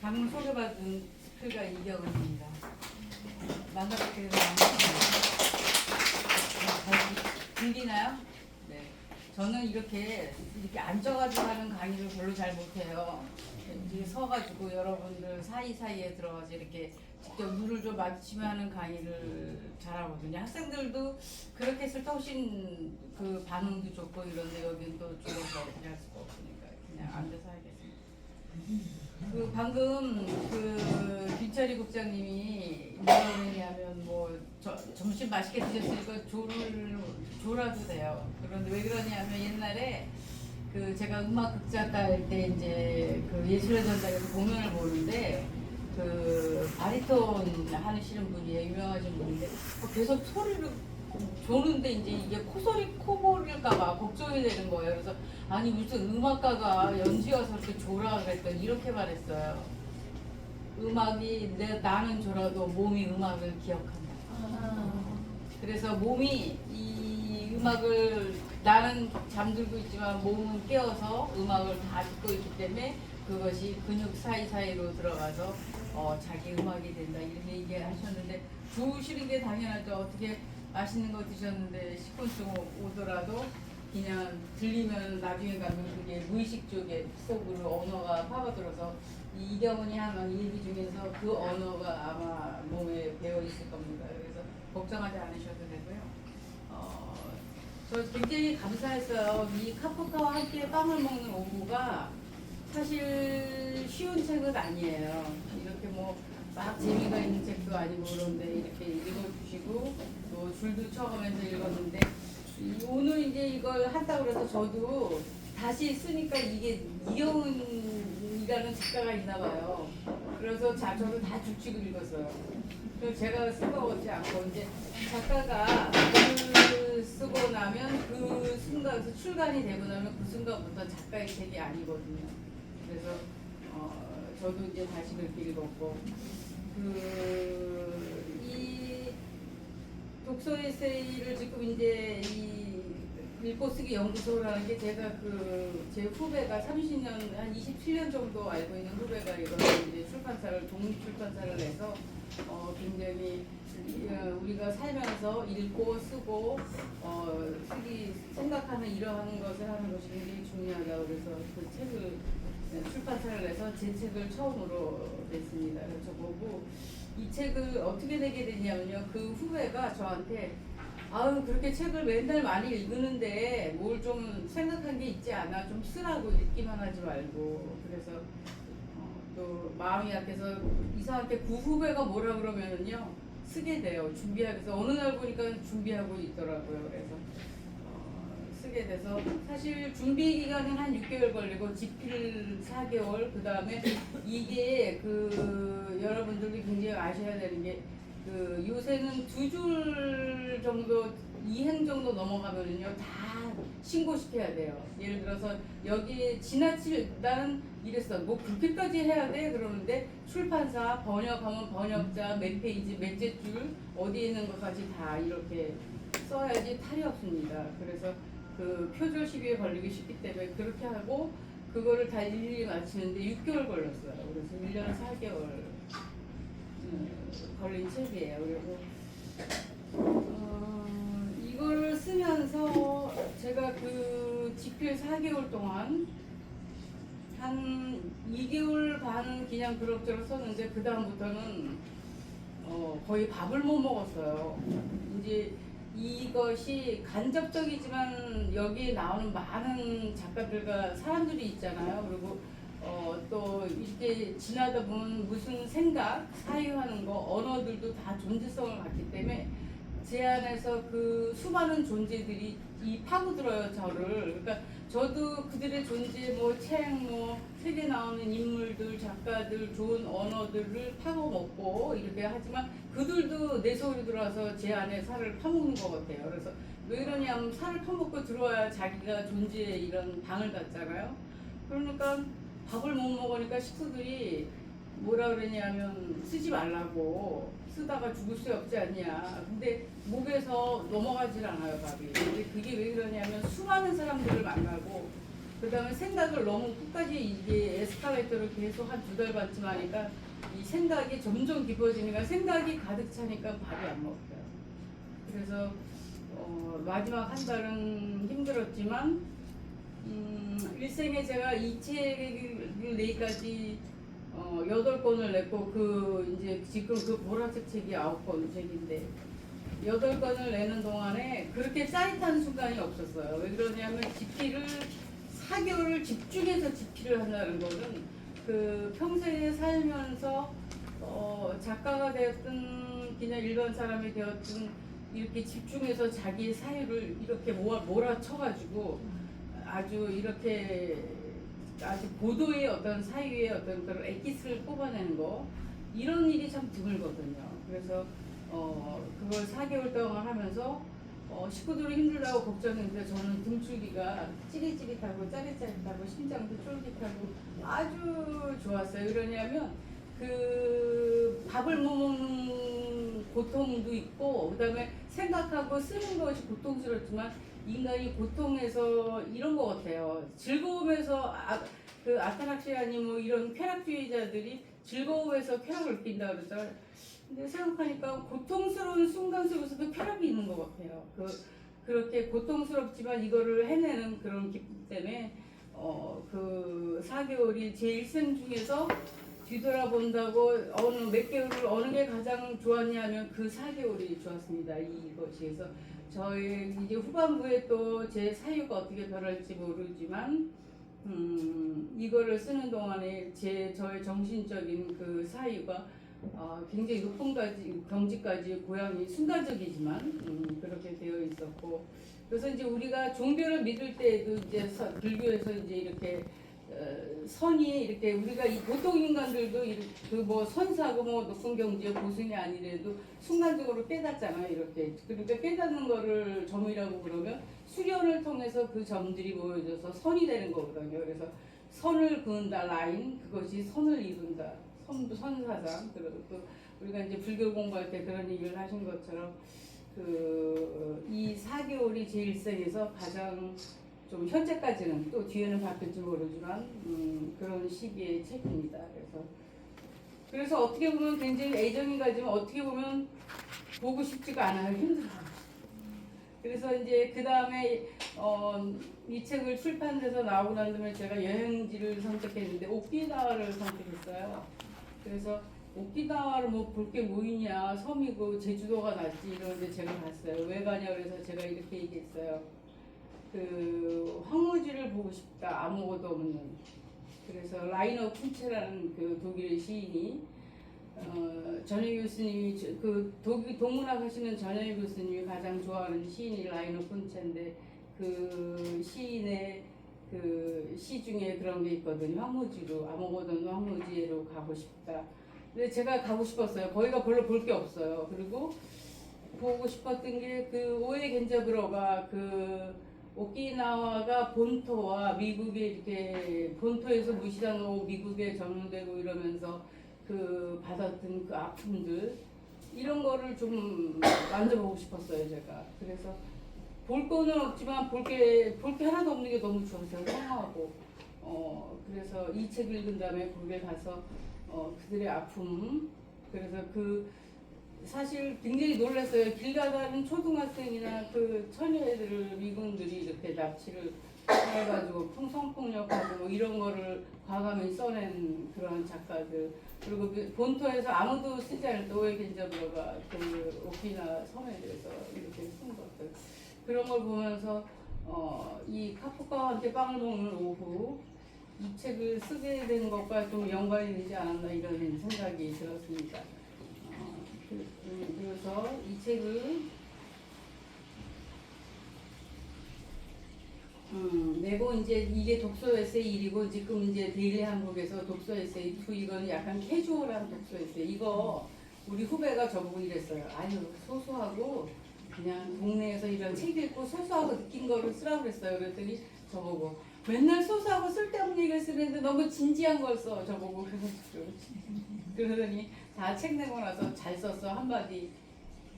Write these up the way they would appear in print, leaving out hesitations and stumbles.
방금 소개받은 스피가 이경은입니다. 만나뵙게 돼서 반갑습니다. 들리나요? 네. 저는 이렇게 앉아가지고 하는 강의를 별로 잘 못해요. 이제 서가지고 여러분들 사이사이에 들어가서 이렇게 직접 눈을 좀 마주치며 하는 강의를 잘하거든요. 학생들도 그렇게 했을 때 훨씬 그 반응도 좋고 이런데 여기는 또 죽어서 어떻게 할 수가 없으니까 그냥 앉아서 하겠습니다. 그 방금 그 김철희 국장님이 뭐라고 했냐면 뭐 점심 맛있게 드셨으니까 졸아도 돼요. 그런데 왜 그러냐면 옛날에 그 제가 음악 극작가 할 때 이제 그 예술의 전당에서 공연을 보는데 그 바리톤 하시는 분이 유명하신 분인데 계속 소리를 조는데 이제 이게 코골일까봐 걱정이 되는 거예요. 그래서 아니 무슨 음악가가 연주에 와서 이렇게 졸아 그랬더니 이렇게 말했어요. 음악이 나는 졸아도 몸이 음악을 기억한다. 그래서 몸이 이 음악을 나는 잠들고 있지만 몸은 깨어서 음악을 다 듣고 있기 때문에 그것이 근육 사이사이로 들어가서 자기 음악이 된다 이렇게 얘기하셨는데 좋으시는 게 당연하죠. 어떻게 맛있는 거 드셨는데 10분쯤 오더라도 그냥 들리면 나중에 가면 그게 무의식 쪽에 속으로 언어가 파고들어서 이경은이 하는 얘기 중에서 그 언어가 아마 몸에 배어 있을 겁니다. 그래서 걱정하지 않으셔도 되고요. 저 굉장히 감사했어요. 이 카프카와 함께 빵을 먹는 오후가 사실 쉬운 책은 아니에요. 이렇게 뭐 막 재미가 있는 책도 아니고 그런데 이렇게 읽어주시고 또 줄도 쳐가면서 읽었는데 오늘 이제 이걸 한다고 그래서 저도 다시 쓰니까 이게 이경은이라는 작가가 있나 봐요. 그래서 저도 다 죽치고 읽었어요. 그래서 제가 쓰거지 않고 이제 작가가 글을 쓰고 나면 그 순간에서 출간이 되고 나면 그 순간부터 작가의 책이 아니거든요. 그래서 저도 이제 다시 그렇게 읽었고 이 독서 에세이를 지금 이제 이 읽고 쓰기 연구소라는 게 제가 제 후배가 30년 한 27년 정도 알고 있는 후배가 이걸 이제 출판사를 독립출판사를 내서 굉장히 우리가 살면서 읽고 쓰고 쓰기 생각하는 이러한 것을 하는 것이 굉장히 중요하다고 그래서 그 책을 출판사를 내서 제 책을 처음으로 냈습니다. 그래서 보고 이 책을 어떻게 내게 됐냐면요. 그 후배가 저한테 아유 그렇게 책을 맨날 많이 읽는데 뭘 좀 생각한 게 있지 않아? 좀 쓰라고 읽기만 하지 말고 그래서 또 마음이 약해서 이상하게 그 후배가 뭐라 그러면은요 쓰게 돼요. 준비하면서 어느 날 보니까 준비하고 있더라고요. 그래서 쓰게 돼서 사실 준비 기간은 한 6개월 걸리고 집필 4개월 그 다음에 이게 여러분들이 굉장히 아셔야 되는 게 요새는 2줄 정도 2행 정도 넘어가면은요 다 신고시켜야 돼요. 예를 들어서 여기 나는 이랬어 뭐 그렇게까지 해야 돼 그러는데 출판사 번역하면 번역자 몇 페이지 몇째 줄 어디에 있는 것까지 다 이렇게 써야지 탈이 없습니다. 그래서 그 표절 시비에 걸리기 쉽기 때문에 그렇게 하고 그거를 다 일일이 마치는데 6개월 걸렸어요. 그래서 1년 4개월 걸린 책이에요. 그리고 이거를 쓰면서 제가 그 집필 4개월 동안 한 2개월 반 그냥 그럭저럭 썼는데 그 다음부터는 거의 밥을 못 먹었어요. 이제 이것이 간접적이지만 여기에 나오는 많은 작가들과 사람들이 있잖아요. 그리고 또 이렇게 지나다 보면 무슨 생각, 사유하는 거, 언어들도 다 존재성을 갖기 때문에 제 안에서 그 수많은 존재들이 파고들어요 저를. 그러니까 저도 그들의 존재, 책에 나오는 인물들, 작가들, 좋은 언어들을 파고먹고 이렇게 하지만 그들도 내 속으로 들어와서 제 안에 살을 파먹는 것 같아요. 그래서 왜 그러냐면 살을 파먹고 들어와야 자기가 존재에 이런 방을 갖잖아요. 그러니까 밥을 못 먹으니까 식구들이 뭐라 그러냐면 쓰지 말라고 쓰다가 죽을 수 없지 않냐. 근데 목에서 넘어가질 않아요 밥이. 근데 그게 왜 그러냐면 수많은 사람들을 만나고 그다음에 생각을 너무 끝까지 이게 에스컬레이터를 계속 한 2달 반쯤 하니까 이 생각이 점점 깊어지니까 생각이 가득 차니까 밥이 안 먹어요. 그래서 마지막 한 달은 힘들었지만 일생에 제가 이 책을 내기까지 8권을 냈고 그 이제 지금 그 보라색 책이 9권 책인데 8권을 내는 동안에 그렇게 짜릿한 순간이 없었어요. 왜 그러냐면 집필을 4개월을 집중해서 집필을 한다는 거는 그 평생에 살면서 작가가 되었든 그냥 일반 사람이 되었든 이렇게 집중해서 자기 사유를 이렇게 몰아쳐가지고 아주 이렇게 아주 고도의 어떤 사유의 어떤 그런 엑기스를 뽑아내는 거 이런 일이 참 드물거든요. 그래서 그걸 4개월 동안 하면서 식구들이 힘들다고 걱정했는데 저는 등줄기가 찌릿찌릿하고 짜릿짜릿하고 심장도 쫄깃하고 아주 좋았어요. 그러냐면 그 밥을 못 먹는 고통도 있고 그다음에 생각하고 쓰는 것이 고통스럽지만 인간이 고통에서 이런 것 같아요. 즐거움에서 그 아타락시아니 뭐 이런 쾌락주의자들이 즐거움에서 쾌락을 느낀다 그러잖아요. 근데 생각하니까 고통스러운 순간 속에서도 쾌락이 있는 것 같아요. 그렇게 고통스럽지만 이거를 해내는 그런 기쁨 때문에 그 4개월이 제 일생 중에서 뒤돌아본다고 몇 개월을 어느 게 가장 좋았냐면 그 4개월이 좋았습니다. 이것이 그래서 저희 이제 후반부에 또 제 사유가 어떻게 변할지 모르지만 이거를 쓰는 동안에 저의 정신적인 그 사유가 굉장히 높은 경지까지 고향이 순간적이지만 그렇게 되어 있었고 그래서 이제 우리가 종교를 믿을 때에도 이제 불교에서 이제 이렇게 선이 이렇게 우리가 이 보통 인간들도 그 뭐 선사고 뭐 높은 경지의 고승이 아니래도 순간적으로 깨닫잖아요. 이렇게 그러니까 깨닫는 거를 점이라고 그러면 수련을 통해서 그 점들이 모여져서 선이 되는 거거든요. 그래서 선을 그은다 라인 그것이 선을 이룬다. 선사상 그리고 또 우리가 이제 불교 공부할 때 그런 얘기를 하신 것처럼 이 4개월이 제 일생에서 가장 좀 현재까지는 또 뒤에는 바뀔지 모르지만 그런 시기의 책입니다. 그래서 어떻게 보면 굉장히 애정이 가지만 어떻게 보면 보고 싶지가 않아요. 힘들어요. 그래서 이제 그 다음에 이 책을 출판돼서 나오고 난 다음에 제가 여행지를 선택했는데 오키나와를 선택했어요. 그래서 오키나와를 뭐 볼 게 뭐 있냐 섬이고 제주도가 낫지 이러는데 제가 갔어요. 왜 가냐 그래서 제가 이렇게 얘기했어요. 그 황무지를 보고 싶다 아무것도 없는. 그래서 라이너 쿤체라는 그 독일 시인이 전혜 교수님이 그 동문학 하시는 전혜 교수님이 가장 좋아하는 시인이 라이너 쿤체인데 그 시인의 그 시 중에 그런 게 있거든요. 황무지로 아무것도 없는 황무지로 가고 싶다. 근데 제가 가고 싶었어요. 거기가 별로 볼 게 없어요. 그리고 보고 싶었던 게 그 오에 겐자브러가 그 오키나와가 본토와 미국에 이렇게 본토에서 무시당하고 미국에 전용되고 이러면서 그 받았던 그 아픔들 이런 거를 좀 만져보고 싶었어요 제가. 그래서 볼 거는 없지만 볼 게 하나도 없는 게 너무 좋았어요. 황하고 그래서 이 책을 읽은 다음에 거기에 가서 그들의 아픔 그래서 사실 굉장히 놀랐어요. 길 가다는 초등학생이나 그 처녀애들을 미군들이 이렇게 납치를 해가지고 성폭력하고 뭐 이런 거를 과감히 써낸 그런 작가들 그리고 본토에서 아무도 쓰지 않을 때 오에 겐자브러가 그 오키나 섬에 대해서 이렇게 쓴 것들 그런 걸 보면서 이 카프카와 함께 빵을 먹는 오후 이 책을 쓰게 된 것과 좀 연관이 되지 않았나 이런 생각이 들었습니다. 그래서 이 책을 내고 이제 이게 독서 에세이 1이고 지금 이제 데일리 한국에서 독서 에세이 2 이건 약간 캐주얼한 독서 에세이 이거 우리 후배가 저보고 이랬어요. 아유 소소하고 그냥 동네에서 이런 책 읽고 소소하고 느낀 거를 쓰라고 그랬어요. 그랬더니 저보고 맨날 소소하고 쓸데없는 얘기를 쓰는데 너무 진지한 걸 써. 저보고 그러더니 다 책 내고 나서 잘 썼어 한마디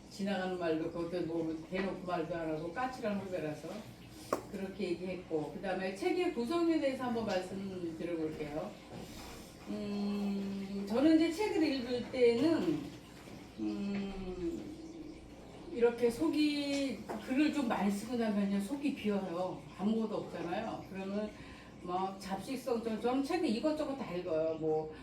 지나가는 말도 그것도 뭐 대놓고 말도 안 하고 까칠한 후배라서 그렇게 얘기했고, 그 다음에 책의 구성에 대해서 한번 말씀드려볼게요. 저는 이제 책을 읽을 때는 이렇게 속이 글을 좀 많이 쓰고 나면요 속이 비어요. 아무것도 없잖아요. 그러면 막 잡식성처럼 저는 책을 이것저것 다 읽어요. 뭐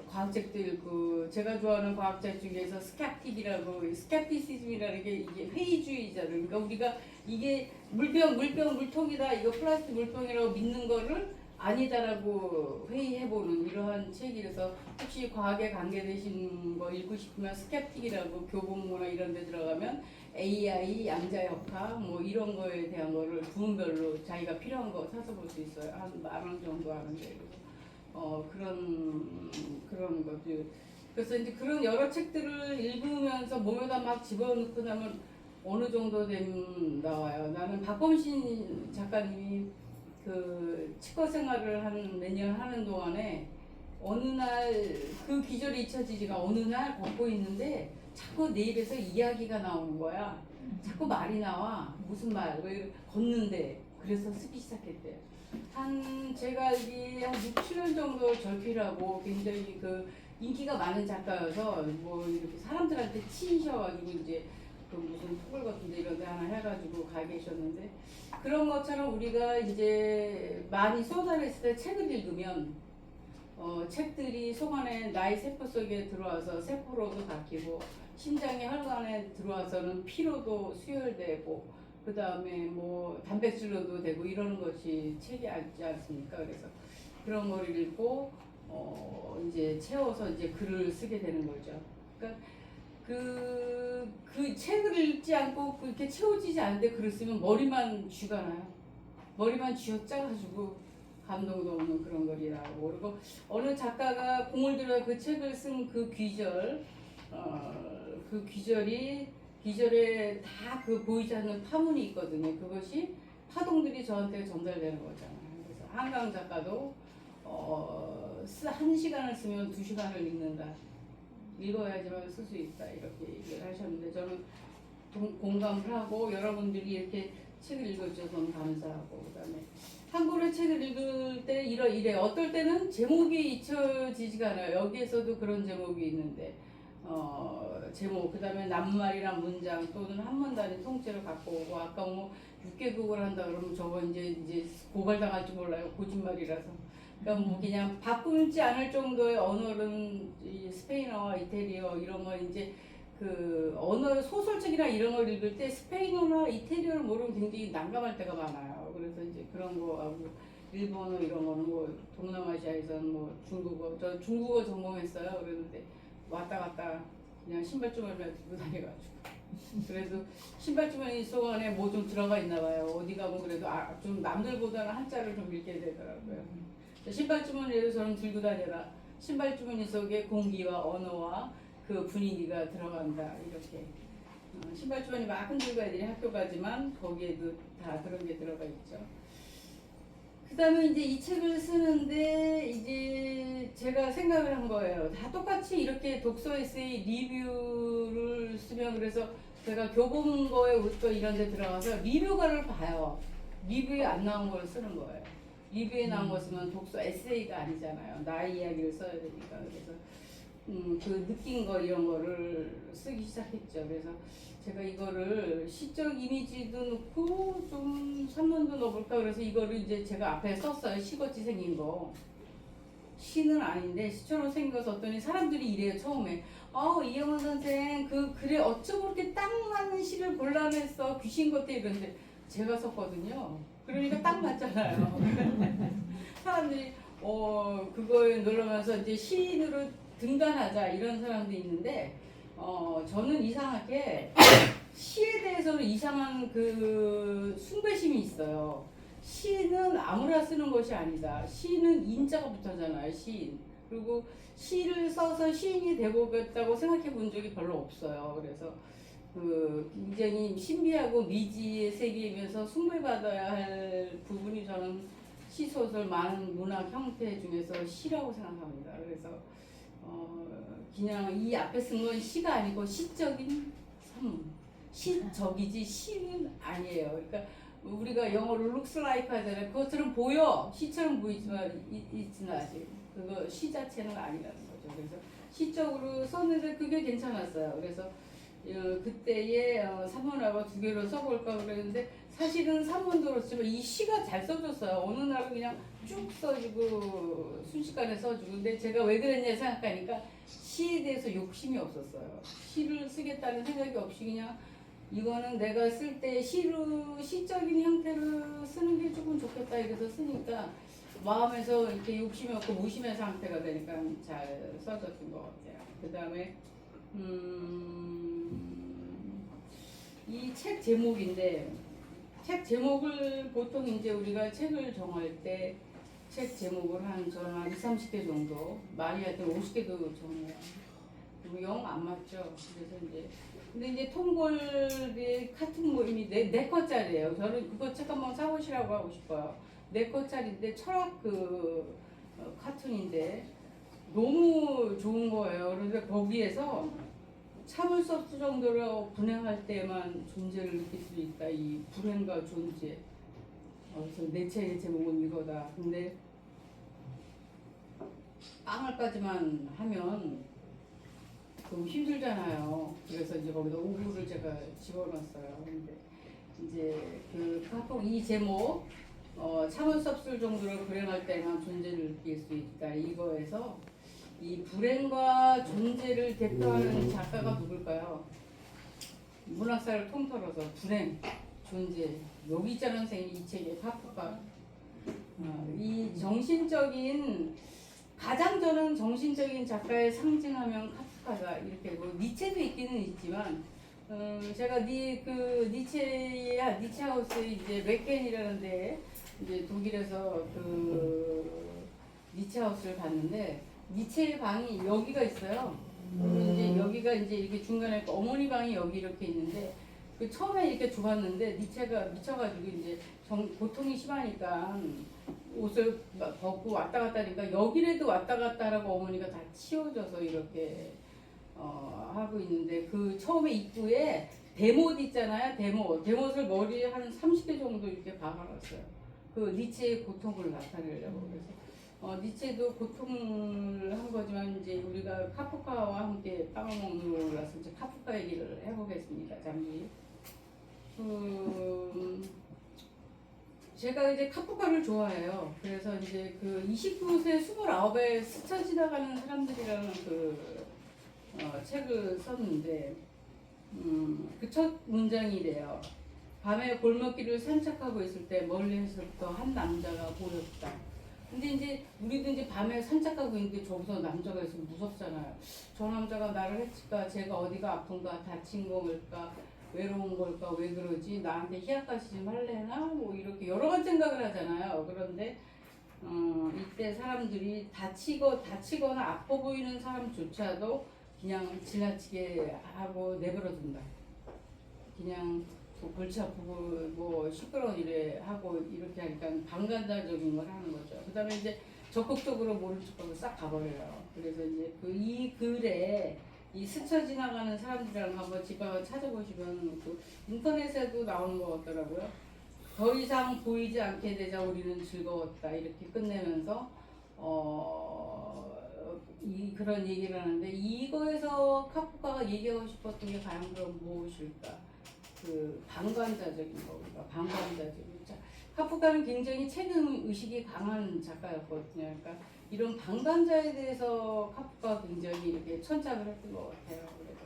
과학책도 읽고 제가 좋아하는 과학책 중에서 스캡틱이라고 스캡티시즘이라는 게 이게 회의주의잖아요. 그러니까 우리가 이게 물통이다 이거 플라스틱 물병이라고 믿는 거를 아니다라고 회의해보는 이러한 책이라서 혹시 과학에 관계되신 거 읽고 싶으면 스캡틱이라고 교보문고나 이런 데 들어가면 AI, 양자역학 뭐 이런 거에 대한 거를 부문별로 자기가 필요한 거 사서 볼 수 있어요. 한 10,000원 정도 하는데 그런 것들. 그래서 이제 그런 여러 책들을 읽으면서 몸에다 막 집어넣고 나면 어느 정도 되면 나와요. 나는 박범신 작가님이 그 치과 생활을 한 몇 년 하는 동안에 어느 날 그 기절이 잊혀지지가 어느 날 걷고 있는데 자꾸 내 입에서 이야기가 나오는 거야. 자꾸 말이 나와. 무슨 말? 왜 걷는데? 그래서 쓰기 시작했대요. 제가 알기에 한 6, 7년 정도 절필하고 굉장히 그 인기가 많은 작가여서 뭐 이렇게 사람들한테 치이셔가지고 이제 그 무슨 토글 같은데 이런 데 하나 해가지고 가 계셨는데 그런 것처럼 우리가 이제 많이 쏟아냈을 때 책을 읽으면 책들이 속 안에 나의 세포 속에 들어와서 세포로도 바뀌고 심장의 혈관에 들어와서는 피로도 수혈되고 그 다음에 뭐 단백질로도 되고 이러는 것이 책이 있지 않습니까? 그래서 그런 걸 읽고 이제 채워서 이제 글을 쓰게 되는 거죠. 그러니까 그 책을 읽지 않고 그렇게 채워지지 않는데 글을 쓰면 머리만 쥐가 나요. 머리만 쥐어짜가지고 감동도 없는 그런 글이라고. 그리고 어느 작가가 공을 들여 그 책을 쓴 그 귀절, 그 귀절에 다 그 보이지 않는 파문이 있거든요. 그것이 파동들이 저한테 전달되는 거잖아요. 그래서 한강 작가도 1시간을 쓰면 2시간을 읽는다. 읽어야지만 쓸 수 있다. 이렇게 얘기를 하셨는데 저는 공감을 하고 여러분들이 이렇게 책을 읽어주셔서 너무 감사하고 그다음에 한 권의 책을 읽을 때 이래 어떨 때는 제목이 잊혀지지가 않아요. 여기에서도 그런 제목이 있는데 제목 그다음에 낱말이란 문장 또는 한문 단위 통째로 갖고 오고 아까 뭐 6개국을 한다 그러면 저거 이제 고발당할지 몰라요. 거짓말이라서. 그러니까 뭐 그냥 바꾸지 않을 정도의 언어는 이 스페인어와 이태리어 이런 거 이제 그 언어 소설책이나 이런 걸 읽을 때 스페인어나 이태리어를 모르면 굉장히 난감할 때가 많아요. 그래서 이제 그런 거하고 일본어 이런 거는 뭐 동남아시아에서는 뭐 중국어 저 중국어 전공했어요. 그랬는데 왔다 갔다 그냥 신발주머니만 들고 다녀가지고 그래도 신발주머니 속 안에 뭐 좀 들어가 있나 봐요. 어디 가면 그래도 좀 남들보다는 한자를 좀 읽게 되더라고요. 신발주머니에서 저는 들고 다녀라. 신발주머니 속에 공기와 언어와 그 분위기가 들어간다 이렇게 신발주머니 막 흔들고 애들이 학교 가지만 거기에도 다 그런 게 들어가 있죠. 그 다음에 이제 이 책을 쓰는데 이제 제가 생각을 한 거예요. 다 똑같이 이렇게 독서 에세이 리뷰를 쓰면 그래서 제가 교보문고에 또 이런 데 들어가서 리뷰가를 봐요. 리뷰에 안 나온 걸 쓰는 거예요. 리뷰에 나온 거 쓰면 독서 에세이가 아니잖아요. 나의 이야기를 써야 되니까. 그래서 그 느낀 거 이런 거를 쓰기 시작했죠. 그래서 제가 이거를 시적 이미지도 넣고 좀 산문도 넣어볼까 그래서 이거를 이제 제가 앞에 썼어요. 시같이 생긴 거. 시는 아닌데 시처럼 생긴 거 썼더니 사람들이 이래요. 처음에 이영원 선생 그 글에 어쩜 그렇게 딱 맞는 시를 골라냈어. 귀신 같아 이런데 제가 썼거든요. 그러니까 딱 맞잖아요. 사람들이 그거에 놀라면서 이제 시인으로 등단하자 이런 사람도 있는데 저는 이상하게 시에 대해서는 이상한 그 숭배심이 있어요. 시는 아무나 쓰는 것이 아니다. 시는 인자가 붙어잖아요. 시인. 그리고 시를 써서 시인이 되고겠다고 생각해 본 적이 별로 없어요. 그래서 굉장히 신비하고 미지의 세계이면서 숭배받아야 할 부분이 저는 시소설 많은 문학 형태 중에서 시라고 생각합니다. 그래서 그냥 이 앞에 쓴 건 시가 아니고 시적인 산문. 시적이지 시는 아니에요. 그러니까 우리가 영어로 looks like 하잖아요. 그것처럼 보여. 시처럼 보이지만 있지는 아직 그거 시 자체는 아니라는 거죠. 그래서 시적으로 썼는데 그게 괜찮았어요. 그래서 그때에 3원하고 두 개로 써볼까 그랬는데 사실은 3원도 그렇지만 이 시가 잘 써줬어요. 어느 날은 그냥 쭉 써주고 순식간에 써주고. 근데 제가 왜 그랬냐 생각하니까 시에 대해서 욕심이 없었어요. 시를 쓰겠다는 생각이 없이 그냥 이거는 내가 쓸 때 시적인 형태로 쓰는 게 조금 좋겠다 이래서 쓰니까 마음에서 이렇게 욕심이 없고 무심의 상태가 되니까 잘 써졌던 것 같아요. 그 다음에 이 책 제목인데 책 제목을 보통 이제 우리가 책을 정할 때 책 제목을 저는 한 20, 30개 정도 많이 할 때 50개도 정해요. 그리고 영 안 맞죠. 그래서 이제 근데 이제 톰골의 카툰 모임이 네 컷짜리예요. 저는 그거 책 한번 사보시라고 하고 싶어요. 4컷짜리인데 철학 카툰인데 너무 좋은 거예요. 그런데 거기에서 참을 수 없을 정도로 불행할 때만 존재를 느낄 수 있다. 이 불행과 존재. 그래서 내 책의 제목은 이거다. 근데 빵을까지만 하면 너무 힘들잖아요. 그래서 이제 거기다 우구를 제가 집어넣었어요. 근데 이제 그 카톡 이 제목 참을 수 없을 정도로 불행할 때만 존재를 느낄 수 있다. 이거에서 이 불행과 존재를 대표하는 작가가 누굴까요? 문학사를 통틀어서 불행, 존재 여기 있잖아요. 선생님 이 책에 카프카 이 정신적인 가장 저는 정신적인 작가의 상징하면 카프카가 이렇게 뭐 니체도 있기는 있지만 제가 니체하우스 이제 맥켄이라는데 이제 독일에서 그 니체하우스를 갔는데 니체의 방이 여기가 있어요. 이제 여기가 이제 이렇게 중간에 어머니 방이 여기 이렇게 있는데 그 처음에 이렇게 좁았는데 니체가 미쳐가지고 이제 고통이 심하니까 옷을 벗고 왔다 갔다 하니까 여기라도 왔다 갔다 하라고 어머니가 다 치워줘서 이렇게 하고 있는데 그 처음에 입구에 대못 있잖아요. 대못을 머리에 한 30개 정도 이렇게 박아놨어요. 그 니체의 고통을 나타내려고. 그래서 니체도 고통을 한 거지만 이제 우리가 카프카와 함께 빵을 먹는 거라서 이제 카프카 얘기를 해보겠습니다. 잠시. 제가 이제 카프카를 좋아해요. 그래서 이제 그 29세 29에 스쳐 지나가는 사람들이라는 책을 썼는데 그 첫 문장이 이래요. 밤에 골목길을 산책하고 있을 때 멀리서부터 한 남자가 보였다. 근데 이제 우리도 이제 밤에 산책하고 있는데 저기서 남자가 있으면 무섭잖아요. 저 남자가 나를 해칠까? 제가 어디가 아픈가? 다친 걸까? 외로운 걸까? 왜 그러지? 나한테 희약까지 좀 할래나? 뭐 이렇게 여러 가지 생각을 하잖아요. 그런데 이때 사람들이 다치거나 아파 보이는 사람조차도 그냥 지나치게 하고 내버려둔다. 그냥 뭐 골치 아프고 뭐 시끄러운 일에 하고 이렇게 하니까 방관자적인 걸 하는 거죠. 그 다음에 이제 적극적으로 모른 척하고 싹 가버려요. 그래서 이제 이 글에 이 스쳐 지나가는 사람들이랑 한번 집에 찾아보시면 또 인터넷에도 나오는 것 같더라고요. 더 이상 보이지 않게 되자 우리는 즐거웠다 이렇게 끝내면서 그런 얘기를 하는데 이거에서 카프카가 얘기하고 싶었던 게 과연 그럼 무엇일까? 그 방관자적인 거니까 방관자적인. 카프카는 굉장히 책임 의식이 강한 작가였거든요. 그러니까 이런 방관자에 대해서 카프카가 굉장히 이렇게 천착을 했던 것 같아요. 그래서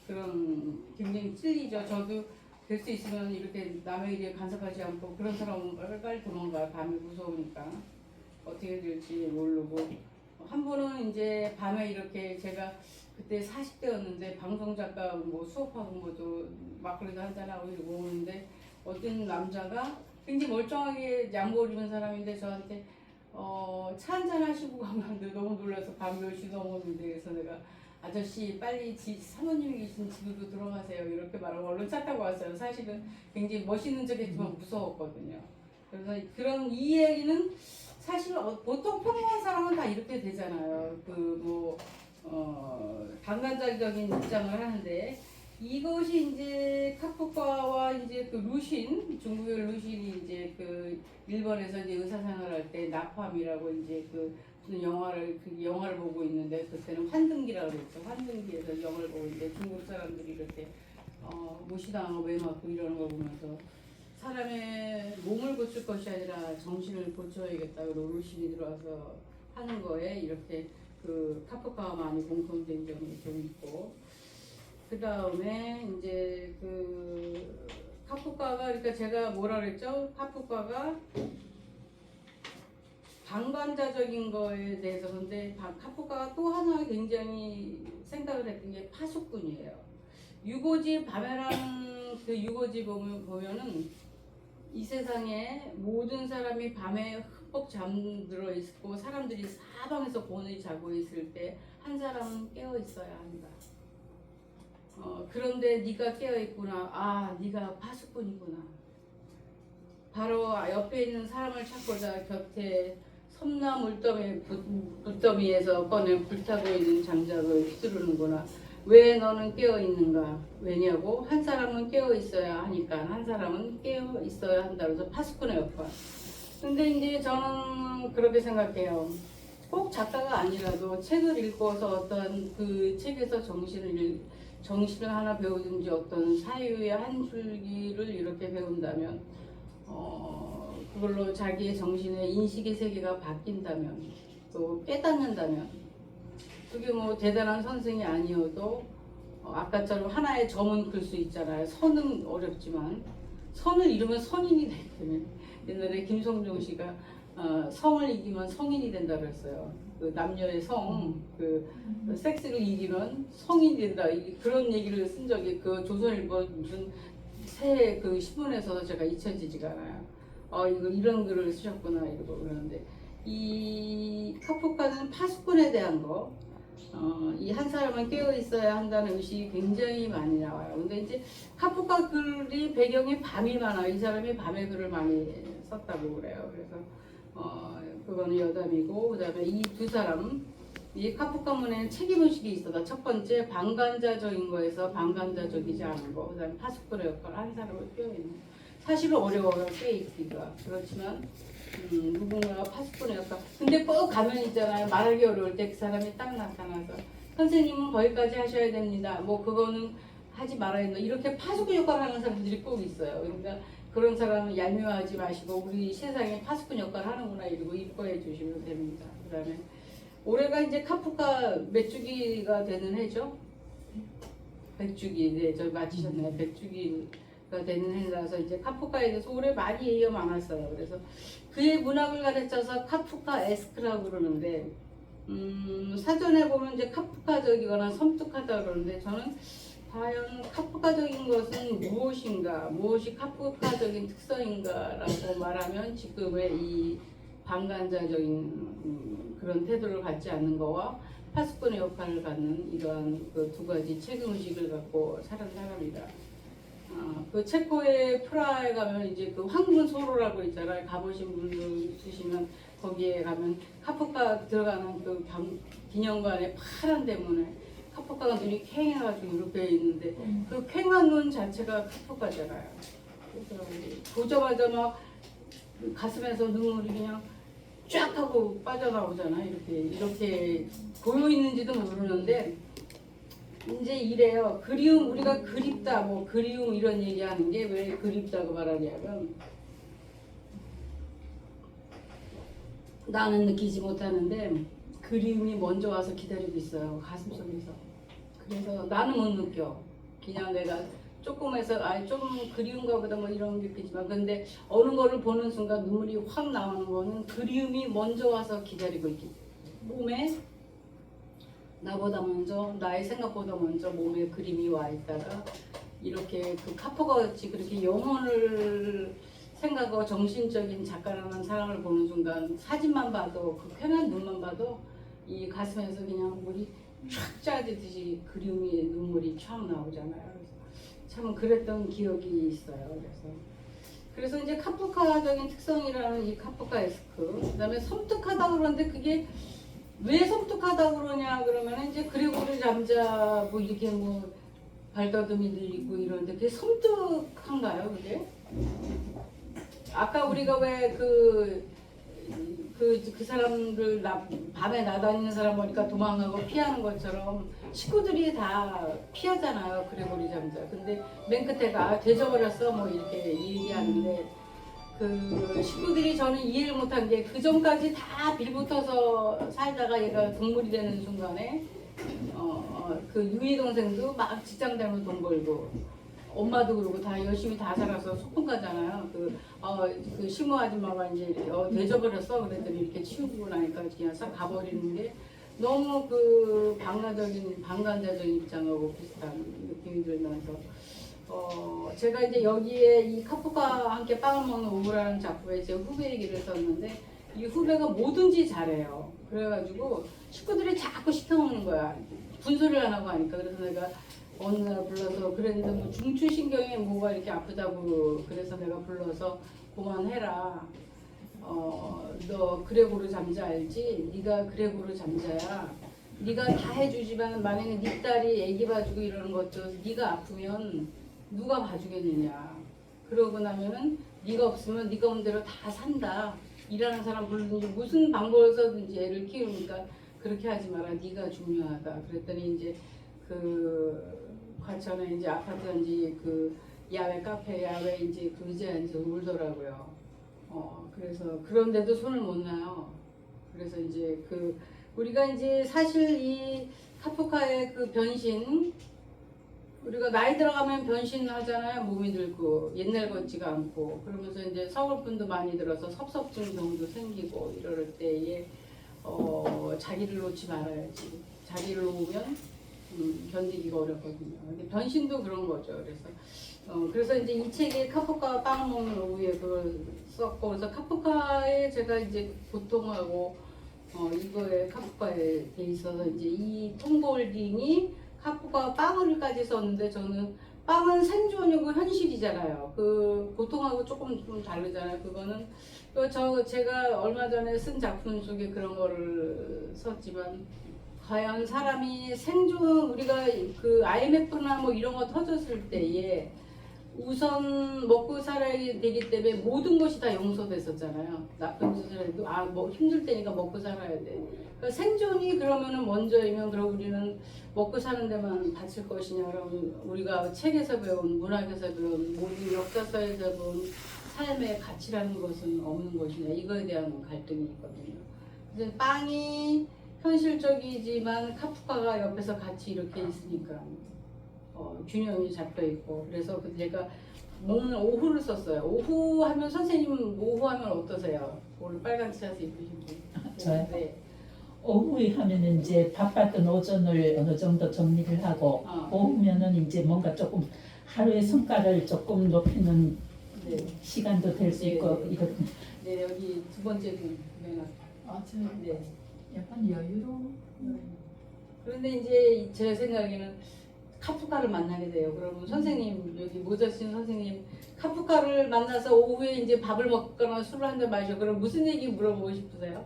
그런 굉장히 찔리죠. 저도 될 수 있으면 이렇게 남의 일에 간섭하지 않고 그런 사람은 빨리 도망가요. 밤이 무서우니까 어떻게 될지 모르고. 한 번은 이제 밤에 이렇게 제가 그때 40대였는데 방송작가 뭐 수업하고 뭐도 막걸리도 한잔하고 이러고 오는데 어떤 남자가 굉장히 멀쩡하게 양복 입은 사람인데 저한테 차 한잔 하시고 가는데 너무 놀라서 밤 10시 넘었는데 그래서 내가 아저씨 빨리 사모님이 계신 집으로 들어가세요 이렇게 말하고 얼른 차 타고 왔어요. 사실은 굉장히 멋있는 척했지만 무서웠거든요. 그래서 그런 이 얘기는 사실 보통 평범한 사람은 다 이렇게 되잖아요. 방관자적인 입장을 하는데 이것이 이제 카프카와 이제 그 루신, 중국의 루신이 이제 그 일본에서 이제 의사생활할 때 나팜이라고 이제 그 무슨 영화를 보고 있는데, 그때는 환등기라고 그랬죠. 환등기에서 영화를 보고 있는데 중국 사람들이 이렇게 무시당하고 매 맞고 이러는 거 보면서 사람의 몸을 고칠 것이 아니라 정신을 고쳐야겠다. 그리고 루신이 들어와서 하는 거에 이렇게 그 카프카와 많이 공통된 점이 좀 있고, 그 다음에 이제 그 카프카가, 그러니까 제가 뭐라 그랬죠? 카프카가 방관자적인 거에 대해서. 근데 카프카가 또 하나 굉장히 생각을 했던 게 파수꾼이에요. 유고지 밤에라는 그 유고지 보면은 이 세상에 모든 사람이 밤에 흠뻑 잠들어 있고 사람들이 사방에서 곤히 자고 있을 때 한 사람은 깨어 있어야 한다. 그런데 네가 깨어 있구나. 아, 네가 파수꾼이구나. 바로 옆에 있는 사람을 찾고자 곁에 섬나 물더미에서 꺼낸 불타고 있는 장작을 휘두르는구나. 왜 너는 깨어 있는가? 왜냐고? 한 사람은 깨어 있어야 하니까. 한 사람은 깨어 있어야 한다. 그래서 파수꾼의 역할. 근데 이제 저는 그렇게 생각해요. 꼭 작가가 아니라도 책을 읽고서 어떤 그 책에서 정신을 하나 배우든지 어떤 사유의 한 줄기를 이렇게 배운다면, 그걸로 자기의 정신의 인식의 세계가 바뀐다면, 또 깨닫는다면, 그게 뭐 대단한 선생이 아니어도 아까처럼 하나의 점은 클 수 있잖아요. 선은 어렵지만 선을 이루면 성인이 되기 때문에. 옛날에 김성종 씨가 성을 이기면 성인이 된다 그랬어요. 그 남녀의 성, 그 섹스를 이기면 성인이 된다. 그런 얘기를 쓴 적이 그 조선일보 무슨 새 그 신문에서 제가 잊혀지지가 않아요. 이런 글을 쓰셨구나 이러고 그러는데, 이 카프카는 파수꾼에 대한 거, 이 한 사람은 깨어 있어야 한다는 의식이 굉장히 많이 나와요. 근데 이제 카프카 글이 배경이 밤이 많아요. 이 사람이 밤에 글을 많이 썼다고 그래요. 그래서 그거는 여담이고, 그다음에 이 두 사람, 이 카프카 문에는 책임의식이 있어다. 첫 번째, 방관자적인 거에서 방관자적이지 않은 거. 그다음에 파수꾼의 역할, 한 사람을 깨어있는. 사실은 어려워요, 깨있기가. 그렇지만 누군가가 파수꾼의 역할. 근데 꼭 가면 있잖아요. 말하기 어려울 때 그 사람이 딱 나타나서 선생님은 거기까지 하셔야 됩니다. 뭐 그거는 하지 말아야 된다. 이렇게 파수꾼 역할을 하는 사람들이 꼭 있어요. 그러니까 그런 사람은 얄미워하지 마시고 우리 세상에 파수꾼 역할을 하는구나 이러고 이뻐해 주시면 됩니다. 그 다음에 올해가 이제 카프카 몇 주기가 되는 해죠? 100주기. 네, 저 맞히셨네요. 100주기가 되는 해라서 이제 카프카에 대해서 올해 많이 얘기가 많았어요. 그래서 그의 문학을 가르쳐서 카프카 에스크라고 그러는데, 사전에 보면 이제 카프카적이거나 섬뜩하다 그러는데, 저는 과연 카프카적인 것은 무엇인가, 무엇이 카프카적인 특성인가라고 말하면 지금의 이 방관자적인 그런 태도를 갖지 않는 거와 파수꾼의 역할을 갖는 이러한 그 두 가지 책임의식을 갖고 살은 사람이다. 그 체코의 프라하에 가면 이제 그 황금소로라고 있잖아요. 가보신 분들 있으시면 거기에 가면 카프카 들어가는 그 기념관의 파란 대문에 카프카가 눈이 퀭해가지고 이렇게 있는데 그 퀭한 눈 자체가 카프카잖아요. 그래서 보자마자 막 가슴에서 눈물이 그냥 쫙 하고 빠져나오잖아요. 이렇게 보여 있는지도 모르는데 이제 이래요. 그리움, 우리가 그립다, 뭐 그리움 이런 얘기하는 게 왜 그립다고 말하냐면, 나는 느끼지 못하는데 그리움이 먼저 와서 기다리고 있어요, 가슴속에서. 그래서 나는 못 느껴. 그냥 내가 조금해서 좀 그리운가 보다 뭐 이런 게 있겠지만, 근데 어느 거를 보는 순간 눈물이 확 나오는 거는 그리움이 먼저 와서 기다리고 있기. 몸에 나보다 먼저, 나의 생각보다 먼저 몸에 그림이 와 있다가 이렇게 그 카프카같이 그렇게 영혼을 생각하고 정신적인 작가라는 사람을 보는 순간 사진만 봐도, 그 쾌한 눈만 봐도 이 가슴에서 그냥 물이 촥 짜지듯이 그림이 눈물이 촥 나오잖아요. 참 그랬던 기억이 있어요. 그래서 이제 카프카적인 특성이라는 이 카프카 에스크, 그다음에 섬뜩하다 그러는데 그게 왜 섬뜩하다 그러냐 그러면 이제 그레고르 잠자 뭐 이렇게 뭐 발더듬이들 있고 이런데 그게 섬뜩한가요, 그게? 아까 우리가 왜 그 사람들 밤에 나다니는 사람 보니까 도망가고 피하는 것처럼 식구들이 다 피하잖아요, 그레고리 잠자. 근데 맨 끝에가 돼져버렸어 뭐 이렇게 얘기하는데 그 식구들이 저는 이해를 못한 게 그 전까지 다 빌붙어서 살다가 얘가 동물이 되는 순간에 그 유이 동생도 막 직장 다니면서 돈 벌고 엄마도 그러고 다 열심히 다 살아서 소풍 가잖아요. 그 시모 아줌마가 이제 이렇게 돼져버렸어 그랬더니 이렇게 치우고 나니까 그냥 싹 가버리는 게 너무 그 방관자적인 입장하고 비슷한 느낌이 들면서 제가 이제 여기에 이 카프카와 함께 빵을 먹는 오후라는 작품에 제 후배 얘기를 썼는데 이 후배가 뭐든지 잘해요. 그래가지고 식구들이 자꾸 시켜먹는 거야. 분소리를 안 하고 하니까. 그래서 내가 어느 날 불러서 그랬는데 뭐 중추신경에 뭐가 이렇게 아프다고 그래서 내가 불러서 그만해라. 너 그레고르 잠자 알지? 네가 그레고르 잠자야. 네가 다 해주지만 만약에 네 딸이 애기 봐주고 이러는 것도 네가 아프면 누가 봐주겠느냐. 그러고 나면은 네가 없으면 네가 온 대로 다 산다. 일하는 사람 부르든지 무슨 방법을 써든지 애를 키우니까 그렇게 하지 마라. 네가 중요하다. 그랬더니 이제 그 과천에 이제 아파트 단지 그 야외 카페 야외 이제 그 의자에 앉아서 울더라고요. 그래서 그런데도 손을 못 놔요. 그래서 이제 그 우리가 이제 사실 이 카프카의 그 변신 우리가 나이 들어가면 변신하잖아요. 몸이 늙고 옛날 같지가 않고 그러면서 이제 서글픔도 많이 들어서 섭섭증 정도 생기고 이럴 때에 자기를 놓지 말아야지. 자기를 놓으면 견디기가 어렵거든요. 근데 변신도 그런 거죠. 그래서 이제 이 책에 카프카와 빵을 먹는 오후에 그걸 썼고 그래서 카프카에 제가 이제 고통하고 이거에 카프카에 돼 있어서 이제 이 톰골딩이 카프카와 빵을까지 썼는데 저는 빵은 생존이고 현실이잖아요. 그 고통하고 조금 좀 다르잖아요. 그거는 제가 얼마 전에 쓴 작품 속에 그런 거를 썼지만 과연 사람이 생존 우리가 그 IMF나 뭐 이런 거 터졌을 때에 우선 먹고 살아야 되기 때문에 모든 것이 다 용서됐었잖아요. 나쁜 짓을 해도 뭐 힘들 때니까 먹고 살아야 돼. 그러니까 생존이 그러면은 먼저이면 그럼 우리는 먹고 사는 데만 바칠 것이냐 그러면 우리가 책에서 배운 문학에서 배운 모든 역사서에서 배운 삶의 가치라는 것은 없는 것이냐 이거에 대한 갈등이 있거든요. 그래서 빵이 현실적이지만 카프카가 옆에서 같이 이렇게 있으니까 균형이 잡혀 있고 그래서 제가 먹는 오후를 썼어요. 오후 하면 선생님 오후 하면 어떠세요? 오늘 빨간 티셔츠 입으신 분. 저요? 네. 오후에 하면은 이제 바빴던 오전을 어느 정도 정리를 하고 오후면은 이제 뭔가 조금 하루의 성과를 조금 높이는 네. 시간도 될 수 있고 네. 이렇게. 네 여기 두 번째 분. 저 네. 약간 여유로운. 그런데 이제 제 생각에는 카프카를 만나게 돼요. 그러면 선생님 여기 모자 쓰신 선생님 카프카를 만나서 오후에 이제 밥을 먹거나 술을 한 잔 마셔. 그럼 무슨 얘기 물어보고 싶으세요?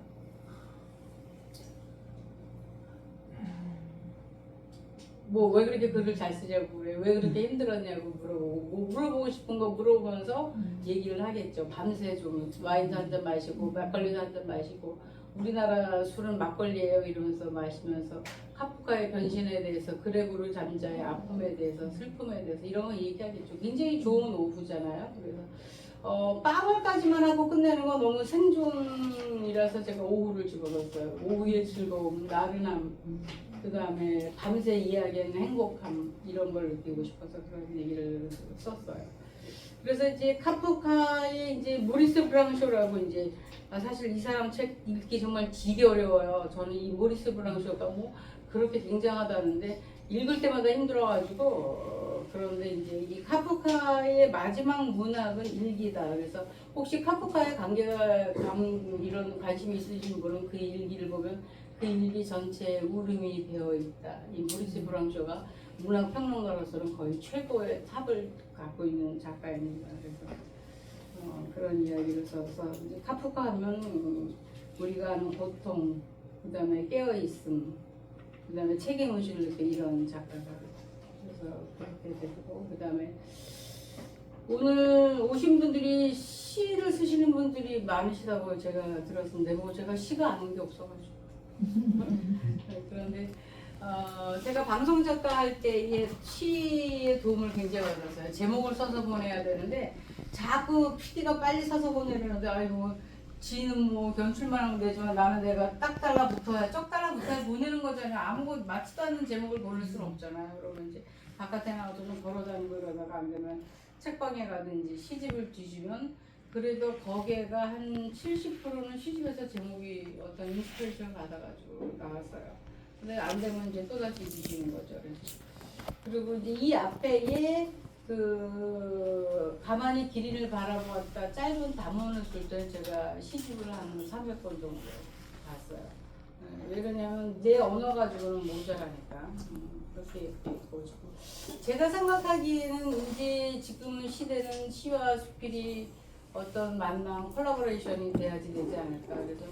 뭐 왜 그렇게 글을 잘 쓰냐고 왜 그렇게 힘들었냐고 물어보고 뭐 물어보고 싶은 거 물어보면서 얘기를 하겠죠. 밤새 좀 와인도 한 잔 마시고 막걸리도 한 잔 마시고 우리나라 술은 막걸리예요 이러면서 마시면서 카프카의 변신에 대해서 그레고르 잠자의 아픔에 대해서 슬픔에 대해서 이런 거 얘기하겠죠. 굉장히 좋은 오후잖아요. 그래서 빵을까지만 하고 끝내는 건 너무 생존이라서 제가 오후를 집어넣었어요. 오후의 즐거움, 나른함, 그 다음에 밤새 이야기하는 행복함 이런 걸 느끼고 싶어서 그런 얘기를 썼어요. 그래서 이제 카프카의 이제 모리스 브랑쇼라고 이제 사실 이 사람 책 읽기 정말 되게 어려워요. 저는 이 모리스 브랑쇼가 뭐 그렇게 굉장하다는데 읽을 때마다 힘들어가지고 그런데 이제 이 카프카의 마지막 문학은 일기다. 그래서 혹시 카프카의 이런 관심이 있으신 분은 그 일기를 보면 그 일기 전체에 울음이 되어 있다. 이 모리스 브랑쇼가 문학 평론가로서는 거의 최고의 탑을 갖고 있는 작가입니다. 그래서 그런 이야기를 써서 이제 카프카 하면 우리가 아는 고통, 그다음에 깨어 있음, 그다음에 책임의식을 느끼는 이런 작가가. 그래서 그렇게 되고 그다음에 오늘 오신 분들이 시를 쓰시는 분들이 많으시다고 제가 들었는데 뭐 제가 시가 아는 게 없어가지고 네, 그런데 제가 방송 작가 할 때에 시의 도움을 굉장히 받았어요. 제목을 써서 보내야 되는데 자꾸 PD가 빨리 써서 보내려는데 아이고 지는 뭐 견출만 하면 되지만 나는 내가 딱 달라붙어야 쩍 달라붙어야 보내는 거잖아요. 아무것도 맞지도 않는 제목을 보낼 수는 없잖아요. 그러면 이제 바깥에 나가서 좀 걸어다니고 이러다가 안 되면 책방에 가든지 시집을 뒤지면 그래도 거기에가 한 70%는 시집에서 제목이 어떤 인스피레이션을 받아가지고 나왔어요. 근데 안 되면 이제 또다시 뒤지는 거죠. 그리고 이제 이 앞에에 그 가만히 기린을 바라보았다 짧은 담원을 쓸 때는 제가 시집을 한 300권 정도 봤어요. 왜 그러냐면 내 언어 가지고는 모자라니까 그렇게 있고 제가 생각하기에는 이제 지금 시대는 시와 수필이 어떤 만남 콜라보레이션이 돼야지 되지 않을까. 그래서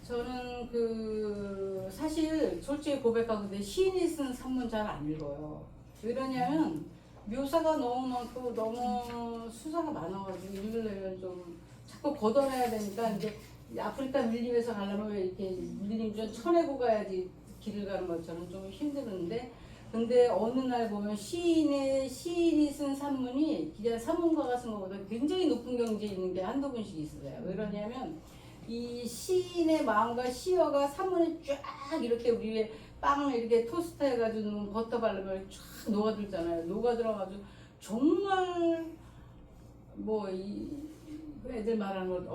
저는 그 사실 솔직히 고백하건데 시인이 쓴 산문 잘 안 읽어요. 왜 그러냐면 묘사가 너무 많고 너무 수사가 많아가지고 읽으려면 좀 자꾸 걷어내야 되니까 이제 아프리카 밀림에서 가려면 왜 이렇게 밀림 좀 쳐내고 가야지 길을 가는 것처럼 좀 힘드는데 근데 어느 날 보면 시인이 쓴 산문이 그냥 산문가가 쓴 것보다 굉장히 높은 경지에 있는 게 한두 분씩 있어요. 왜 그러냐면 이 시인의 마음과 시어가 산문에 쫙 이렇게 우리 빵을 이렇게 토스트 해가지고 버터 바르면 쫙 녹아들잖아요. 녹아들어가지고 정말 뭐 이 애들 말하는 것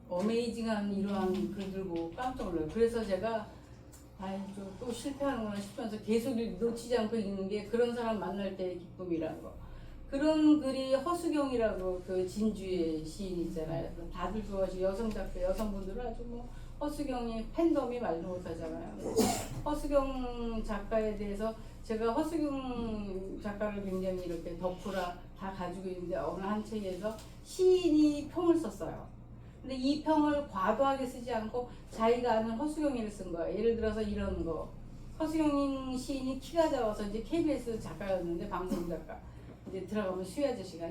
어메이징한 이러한 글들 보고 깜짝 놀라요. 그래서 제가 또 실패하는구나 싶으면서 계속 놓치지 않고 읽는 게 그런 사람 만날 때의 기쁨이라는 거. 그런 글이 허수경이라고 그 진주의 시인 있잖아요. 다들 좋아하시고 여성 작가 여성분들은 아주 뭐 허수경이 팬덤이 말도 못하잖아요. 허수경 작가에 대해서 제가 허수경 작가를 굉장히 이렇게 덕후라 다 가지고 있는데 어느 한 책에서 시인이 평을 썼어요. 근데 이 평을 과도하게 쓰지 않고 자기가 아는 허수경이를 쓴 거예요. 예를 들어서 이런 거. 허수경 시인이 키가 작아서 이제 KBS 작가였는데 방송 작가. 이제 들어가면 수희 아저씨가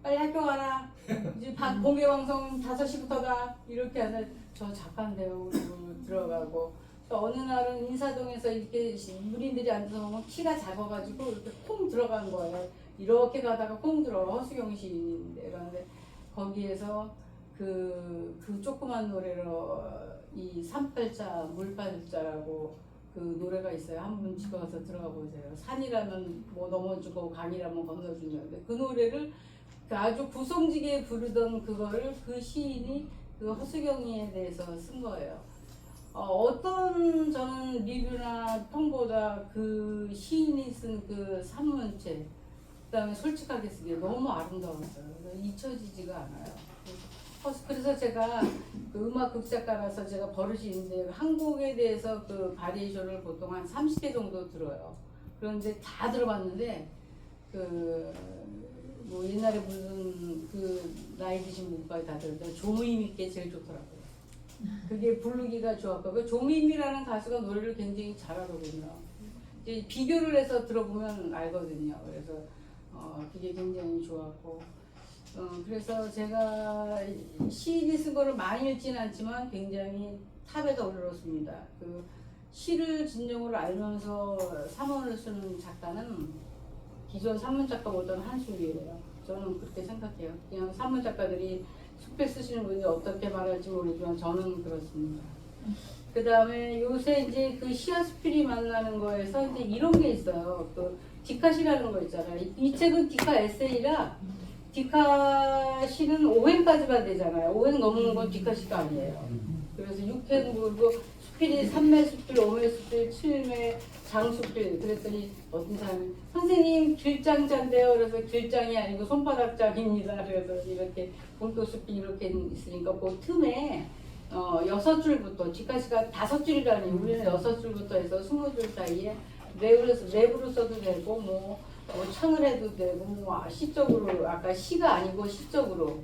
빨리 학교 가라. 이제 공개 방송 5시부터다. 이렇게 하는 저 작가인데요. 그리고 들어가고 또 어느 날은 인사동에서 이렇게 문인들이 앉아서 보면 키가 작아가지고 이렇게 콩 들어간 거예요. 이렇게 가다가 콩 들어가 허수경 시인인데 그런데 거기에서 그 조그만 노래로 이 산팔자 물팔자라고 그 노래가 있어요. 한번 집에 가서 들어가 보세요. 산이라면 뭐 넘어주고 강이라면 건너주는데 그 노래를 아주 구성지게 부르던 그거를 그 시인이 그 허수경이에 대해서 쓴 거예요. 어떤 저는 리뷰나 평보다 그 시인이 쓴 그 산문체 그다음에 솔직하게 쓰기에 너무 아름다웠어요. 잊혀지지가 않아요. 그래서 제가 그 음악 극작가라서 제가 버릇이 있는데 한국에 대해서 그 바리에이션을 보통 한 30개 정도 들어요. 그런데 다 들어봤는데 그 뭐 옛날에 부른 그 나이 드신 분까지 다 들었는데 조미미 게 제일 좋더라고요. 그게 부르기가 좋았고 그 조미미라는 가수가 노래를 굉장히 잘하거든요. 이제 비교를 해서 들어보면 알거든요. 그래서 그게 굉장히 좋았고 그래서 제가 시인이 쓴 거를 많이 읽지는 않지만 굉장히 탑에다 올려놓습니다. 그 시를 진정으로 알면서 산문을 쓰는 작가는 기존 산문 작가보다는 한수위예요. 저는 그렇게 생각해요. 그냥 산문 작가들이 수필 쓰시는 분이 어떻게 말할지 모르지만 저는 그렇습니다. 그 다음에 요새 이제 그 시와 수필이 만나는 거에서 이제 이런 게 있어요. 그 디카시라는 거 있잖아요. 이 책은 디카 에세이라 디카 시는 5회까지만 되잖아요. 5회 넘는 건 디카 시가 아니에요. 그래서 6회 그리고 수필이 3매 수필, 5매 수필, 7매 장수필. 그랬더니 어떤 사람이 선생님 길장자인데요. 그래서 길장이 아니고 손바닥장입니다. 그래서 이렇게 본토 수필 이렇게 있으니까 그 틈에 6줄부터 디카 시가 5줄이라니 우리는 6줄부터 해서 20줄 사이에 랩으로 써도 되고 뭐 창을 해도 되고 뭐 시적으로 아까 시가 아니고 시적으로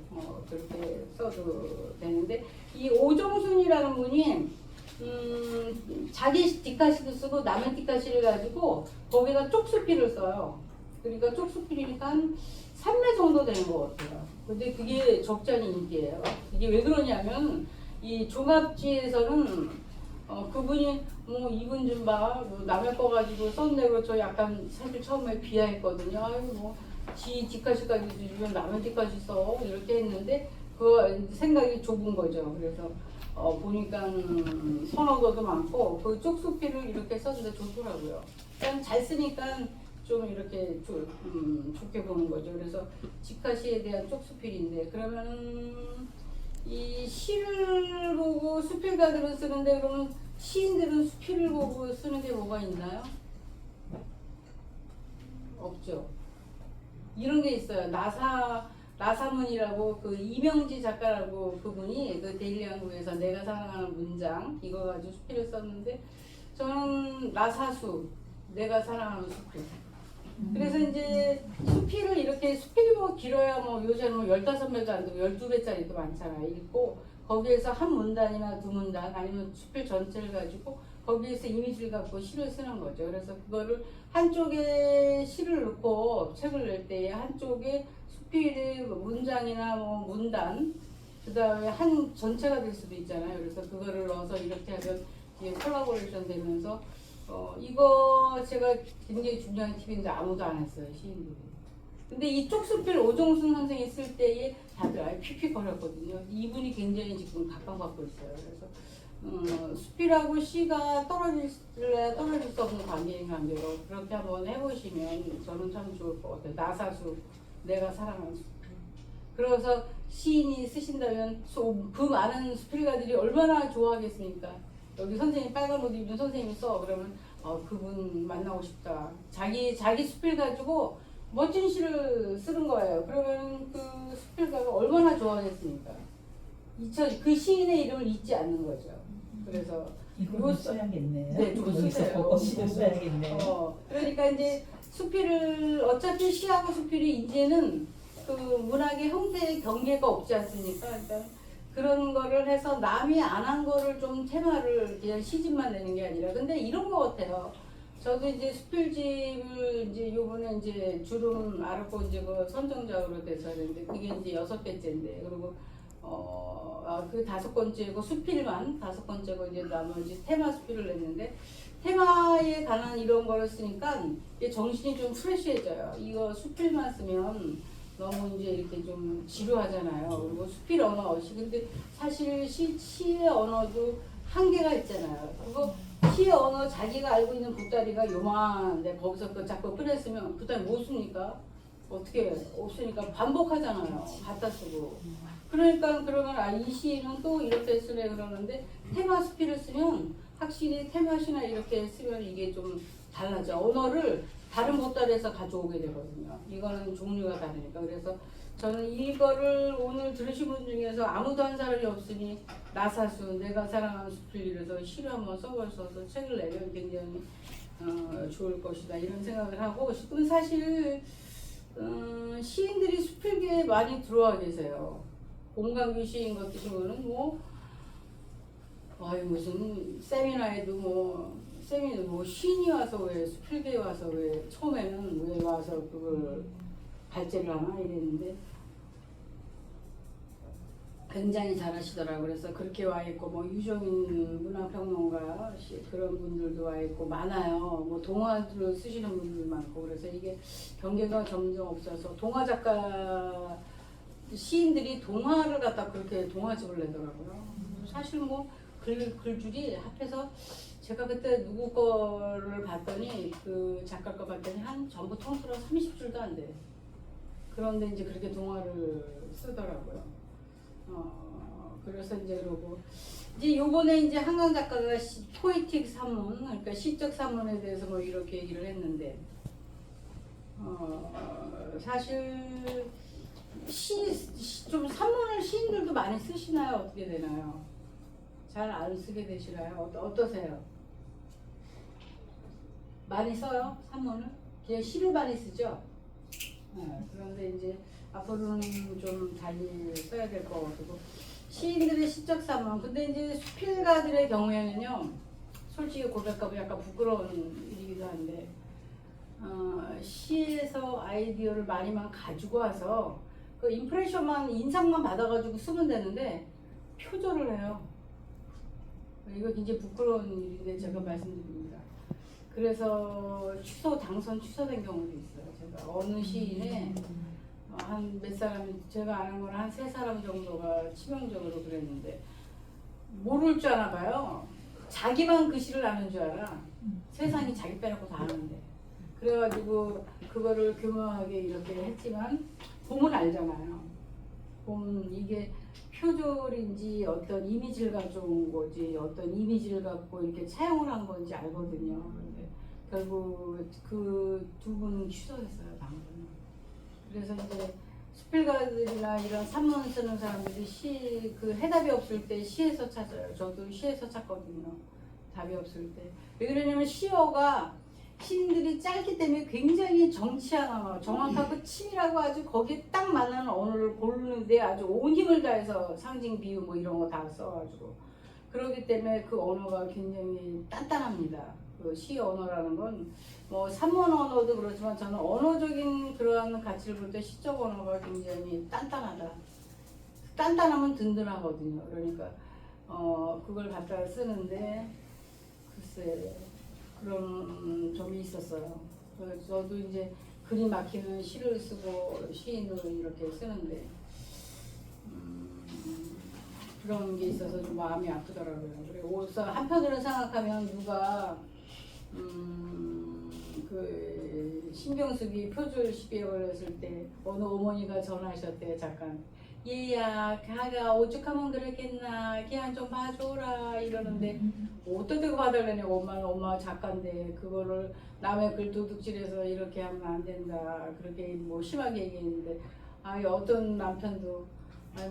그렇게 써도 되는데 이 오정순이라는 분이 자기 뒷가시도 쓰고 남의 뒷가시를 가지고 거기다 쪽수필을 써요. 그러니까 쪽수필이니까 한 3매 정도 되는 것 같아요. 근데 그게 적잖이 인기예요. 이게 왜 그러냐면 이 종합지에서는 그분이 뭐 이분 좀 봐, 뭐 남의 거 가지고 썼네고 저 약간 사실 처음에 비하했거든요. 아유 뭐지 뒷가시까지 주면 남의 뒷가시 써 이렇게 했는데 그 생각이 좁은 거죠. 그래서 보니까 선호도도 많고 그 쪽수필을 이렇게 썼는데 좋더라고요. 그냥 잘 쓰니까 좀 이렇게 좋게 보는 거죠. 그래서 직화시에 대한 쪽수필인데 그러면 이 시를 보고 수필가들은 쓰는데 그러면 시인들은 수필을 보고 쓰는 게 뭐가 있나요? 없죠. 이런 게 있어요. 나사문이라고 그 이명지 작가라고 그분이 그 데일리한국에서 내가 사랑하는 문장 이거 가지고 수필을 썼는데 저는 나사수 내가 사랑하는 수필. 그래서 이제 수필을 이렇게 수필이 뭐 길어야 뭐 요새는 뭐 15배도 안 되고 12배짜리도 많잖아요. 읽고 거기에서 한 문단이나 두 문단 아니면 수필 전체를 가지고 거기에서 이미지를 갖고 시를 쓰는 거죠. 그래서 그거를 한쪽에 시를 넣고 책을 낼 때에 한쪽에 수필의 문장이나 뭐 문단 그 다음에 한 전체가 될 수도 있잖아요. 그래서 그거를 넣어서 이렇게 하면 이게 콜라보레이션 되면서 이거 제가 굉장히 중요한 팁인데 아무도 안 했어요, 시인들이. 근데 이쪽 수필 오종순 선생이 쓸 때에 다들 아예 픽픽거렸거든요. 이분이 굉장히 지금 각광받고 있어요. 그래서 수필하고 시가 떨어질래 떨어질 수 없는 관계인 관계로 그렇게 한번 해보시면 저는 참 좋을 것 같아요. 나사수, 내가 사랑하는 수필. 그래서 시인이 쓰신다면 그 많은 수필가들이 얼마나 좋아하겠습니까? 여기 선생님 빨간 옷 입은 선생님이 써 그러면 그분 만나고 싶다. 자기 수필 가지고 멋진 시를 쓰는 거예요. 그러면 그 수필가가 얼마나 좋아하겠습니까? 그 시인의 이름을 잊지 않는 거죠. 그래서 이거 써야겠네. 네, 좀 여기서 쓰세요. 보고 시를 써야겠네. 그러니까 이제 수필을 어차피 시하고 수필이 이제는 그 문학의 형태의 경계가 없지 않습니까? 그러니까 그런 거를 해서 남이 안 한 거를 좀 테마를 그냥 시집만 내는 게 아니라 근데 이런 거 같아요. 저도 이제 수필집을 이제 요번에 이제 주름 알았고 이제 그 선정작으로 돼서 했는데 그게 이제 6개째인데 그리고 그 5번째고 수필만 5번째고 이제 나머지 테마 수필을 냈는데 테마에 관한 이런 거를 쓰니까 이게 정신이 좀 프레시해져요. 이거 수필만 쓰면 너무 이제 이렇게 좀 지루하잖아요. 그리고 수필 언어, 근데 사실 시의 언어도 한계가 있잖아요. 그거 시의 언어 자기가 알고 있는 보따리가 요만한데 거기서 그 자꾸 꺼냈으면 보따리 못 씁니까? 어떻게 없으니까 반복하잖아요. 갖다 쓰고. 그러니까 그러면 이 시는 또 이렇게 쓰네 그러는데 테마 수필을 쓰면 확실히 테마시나 이렇게 쓰면 이게 좀 달라져. 언어를 다른 보따리에서 가져오게 되거든요. 이거는 종류가 다르니까. 그래서 저는 이거를 오늘 들으신 분 중에서 아무도 한 사람이 없으니 나사수, 내가 사랑하는 수필 이래서 시를 한번 써보셔서 책을 내면 굉장히 좋을 것이다 이런 생각을 하고 지금 사실 시인들이 수필계에 많이 들어와 계세요. 공강규 시인 같은 경우는 무슨 세미나에도 뭐 시인이 와서 왜 수필계에 와서 왜 처음에는 왜 와서 그걸 발제를 하나 이랬는데 굉장히 잘하시더라고요. 그래서 그렇게 와 있고 뭐 유종인 문화평론가 그런 분들도 와 있고 많아요. 뭐 동화를 쓰시는 분들 많고 그래서 이게 경계가 점점 없어서 동화 작가 시인들이 동화를 갖다 그렇게 동화집을 내더라고요. 사실 뭐 글줄이 합해서 제가 그때 누구 거를 봤더니 그 작가 거 봤더니 한 전부 통틀어 30줄도 안 돼. 그런데 이제 그렇게 동화를 쓰더라고요. 그래서 이제 그러고 이제 요번에 이제 한강 작가가 포에틱 산문 그러니까 시적 산문에 대해서 뭐 이렇게 얘기를 했는데 사실 좀 산문을 시인들도 많이 쓰시나요? 어떻게 되나요? 잘 안 쓰게 되시나요? 어떠세요? 많이 써요? 산문을? 그냥 시를 많이 쓰죠? 그런데 이제 앞으로는 좀 달리 써야 될 것 같고 시인들의 시적 산문. 근데 이제 수필가들의 경우에는요, 솔직히 고백하면 약간 부끄러운 일이기도 한데, 시에서 아이디어를 많이만 가지고 와서 그 임프레션만 인상만 받아가지고 쓰면 되는데 표절을 해요. 이거 굉장히 부끄러운 일인데 제가 말씀드립니다. 그래서 당선 취소된 경우도 있어요. 제가 어느 시인의 한 몇 사람이, 제가 아는 거는 한 3사람 정도가 치명적으로 그랬는데 모를 줄 아나 봐요. 자기만 그 시를 아는 줄 알아. 세상이 자기 빼놓고 다 아는데. 그래가지고 그거를 교묘하게 이렇게 했지만 보면 알잖아요. 보면 이게 표절인지 어떤 이미지를 가져온 거지, 어떤 이미지를 갖고 이렇게 차용을 한 건지 알거든요. 근데 결국 그 두 분은 취소했어요, 방금. 그래서 이제 수필가들이나 이런 산문 쓰는 사람들이 그 해답이 없을 때 시에서 찾아요. 저도 시에서 찾거든요. 답이 없을 때. 왜 그러냐면 시인들이 짧기 때문에 굉장히 정확하고 치밀하고 아주 거기에 딱 맞는 언어를 고르는데 아주 온 힘을 다해서 상징, 비유 뭐 이런 거 다 써가지고. 그렇기 때문에 그 언어가 굉장히 단단합니다. 그 시 언어라는 건 뭐 산문 언어도 그렇지만 저는 언어적인 그러한 가치를 볼 때 시적 언어가 굉장히 단단하다. 단단하면 든든하거든요. 그러니까 그걸 갖다가 쓰는데 글쎄 그런 점이 있었어요. 그래서 저도 이제 글이 막히는 시를 쓰고 시인을 이렇게 쓰는데 그런 게 있어서 좀 마음이 아프더라고요. 그리고 한편으로 생각하면 누가 그 신경숙이 표절 시비에 걸렸을 때 어느 어머니가 전화하셨대요. 잠깐 얘야 걔가 오죽하면 그랬겠나 걔한 좀 봐줘라 이러는데 어떤 데가 봐달라냐고. 엄마 작가인데 그거를 남의 글 도둑질해서 이렇게 하면 안 된다 그렇게 뭐 심하게 얘기했는데 어떤 남편도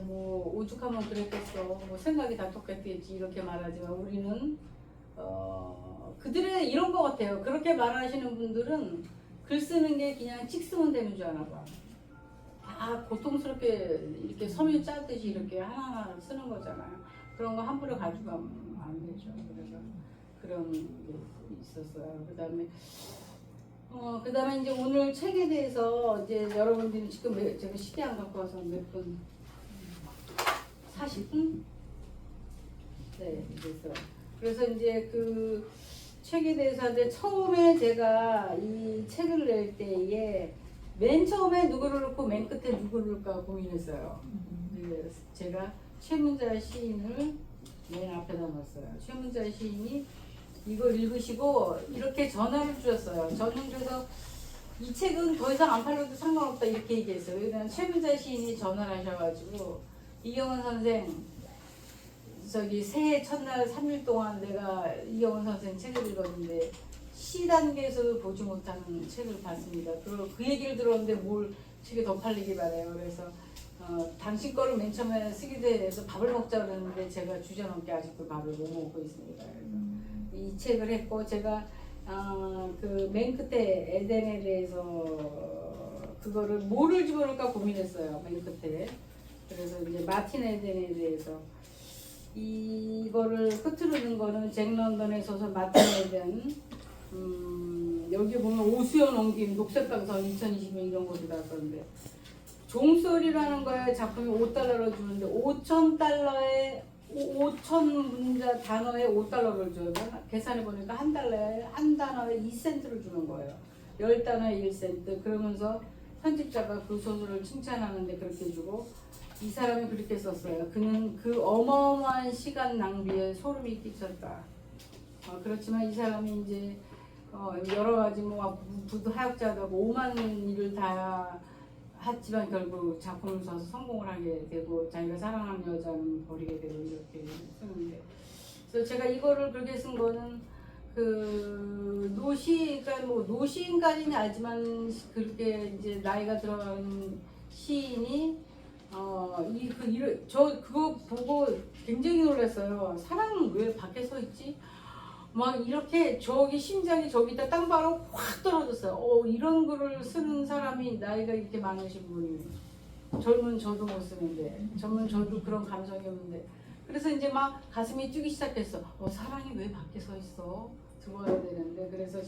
뭐 오죽하면 그랬겠어 뭐 생각이 다 똑같겠지 이렇게 말하지만 우리는 그들의 이런 거 같아요. 그렇게 말하시는 분들은 글 쓰는 게 그냥 찍 쓰면 되는 줄 아나 봐. 고통스럽게 이렇게 섬유 짜듯이 이렇게 하나하나 쓰는 거잖아요. 그런 거 함부로 가지고 가면 안 되죠. 그래서 그런 게 있었어요. 그다음에 이제 오늘 책에 대해서 이제 여러분들이 지금 제가 시계 안 갖고 와서 몇 분? 40분? 네, 그래서 이제 그 책에 대해서 이제 처음에 제가 이 책을 낼 때에 맨 처음에 누구를 넣고 맨 끝에 누구를 넣을까 고민했어요. 제가 최문자 시인을 맨 앞에다 놨어요. 최문자 시인이 이걸 읽으시고 이렇게 전화를 주셨어요. 저는 그래서 이 책은 더 이상 안 팔려도 상관없다 이렇게 얘기했어요. 왜냐면 최문자 시인이 전화를 하셔가지고 이경원 선생 새해 첫날 3일 동안 내가 이경원 선생 책을 읽었는데 시 단계에서도 보지 못하는 책을 봤습니다. 그 얘기를 들었는데 뭘 책이 더 팔리기 바래요. 그래서 당신 거를 맨 처음에 쓰게 돼서 밥을 먹자 그랬는데 제가 주저넘게 아직도 밥을 못 먹고 있습니다. 그래서 이 책을 했고 제가 그 맨 끝에 에덴에 대해서 그거를 뭐를 집어넣을까 고민했어요. 맨 끝에. 그래서 이제 마틴 에덴에 대해서 이거를 끝으로 넣은 거는 잭 런던의 소설 마틴 에덴. 여기 보면 오수연 옮김 녹색강선 2020년 이런 것도 나왔던데 종소리라는 거에 작품이 5달러를 주는데 5,000달러에 5,000문자 단어에 5달러를 줘요. 계산해 보니까 한 단어에 2센트를 주는 거예요. 10단어에 1센트. 그러면서 편집자가 그 소설을 칭찬하는데 그렇게 주고 이 사람이 그렇게 썼어요. 그는 그 어마어마한 시간 낭비에 소름이 끼쳤다. 그렇지만 이 사람이 이제 여러 가지 뭐 부도하역자도 하고 오만 일을 다 했지만 결국 작품을 써서 성공을 하게 되고 자기가 사랑하는 여자는 버리게 되고 이렇게 쓰는데 그래서 제가 이거를 그렇게 쓴 거는 그 그러니까 뭐 노시인까지는 알지만 그렇게 이제 나이가 들어가는 시인이 저 그거 보고 굉장히 놀랐어요. 사랑은 왜 밖에 서 있지? 막 이렇게 심장이 저기다 땅바로 확 떨어졌어요. 이런 글을 쓰는 사람이 나이가 이렇게 많으신 분이 젊은 저도 못 쓰는데 젊은 저도 그런 감성이 없는데 그래서 이제 막 가슴이 뛰기 시작했어. 사랑이 왜 밖에 서 있어? 들어와야 되는데 그래서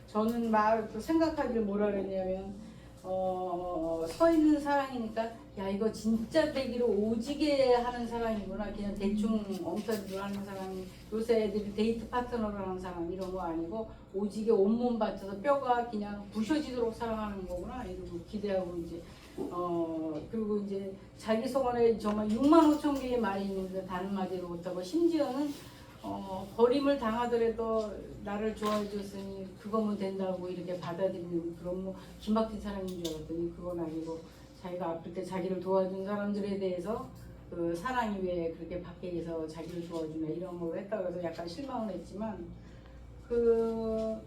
저는 막 생각하기를 뭐라 그랬냐면 서 있는 사랑이니까 야 이거 진짜 되기로 오지게 하는 사랑이구나. 그냥 대충 엉터리로 하는 사랑이 요새 애들이 데이트 파트너로 하는 사랑 이런 거 아니고 오지게 온몸 바쳐서 뼈가 그냥 부셔지도록 사랑하는 거구나 이러고 기대하고 이제 그리고 이제 자기 속안에 정말 6만 5천 개의 말이 있는데 다른 마디를 못하고 심지어는 버림을 당하더라도 나를 좋아해 줬으니 그거면 된다고 이렇게 받아들이는 그런 뭐 기막힌 사람인 줄 알았더니 그건 아니고 자기가 아플 때 자기를 도와준 사람들에 대해서 그 사랑이 왜 그렇게 밖에서 자기를 도와주냐 이런 걸 했다고 해서 약간 실망을 했지만 그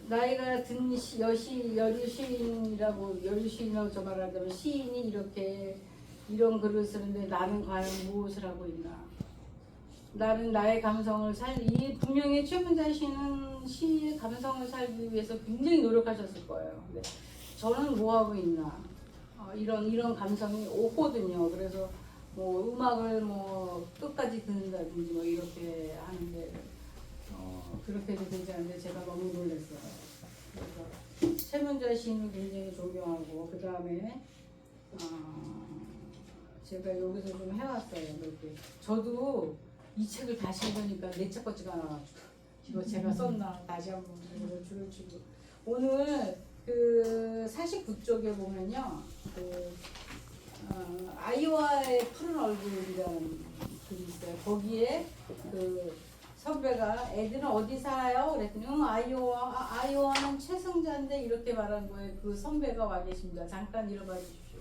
나이가 든 여류시인이라고 저 말하자면 시인이 이렇게 이런 글을 쓰는데 나는 과연 무엇을 하고 있나? 나는 나의 감성을 분명히 최문자 씨는 시의 감성을 살기 위해서 굉장히 노력하셨을 거예요. 근데 저는 뭐 하고 있나? 이런 감성이 오거든요. 그래서 뭐 음악을 뭐 끝까지 듣는다든지 뭐 이렇게 하는데 그렇게도 되지 않는데 제가 너무 놀랐어요. 그래서 최문자 시인을 굉장히 존경하고 그 다음에 제가 여기서 좀 해왔어요. 이렇게 저도 이 책을 다시 읽으니까 내 책 같지가 않아가지고 이거 제가 썼나 다시 한번 줄을 치고 오늘 그 49쪽에 보면요 아이오와의 푸른 얼굴이라는 글이 있어요. 거기에 그 선배가 애들은 어디 살아요? 그랬더니 아이오와는 최승자인데 이렇게 말한 거예요. 그 선배가 와 계십니다. 잠깐 읽어봐 주십시오.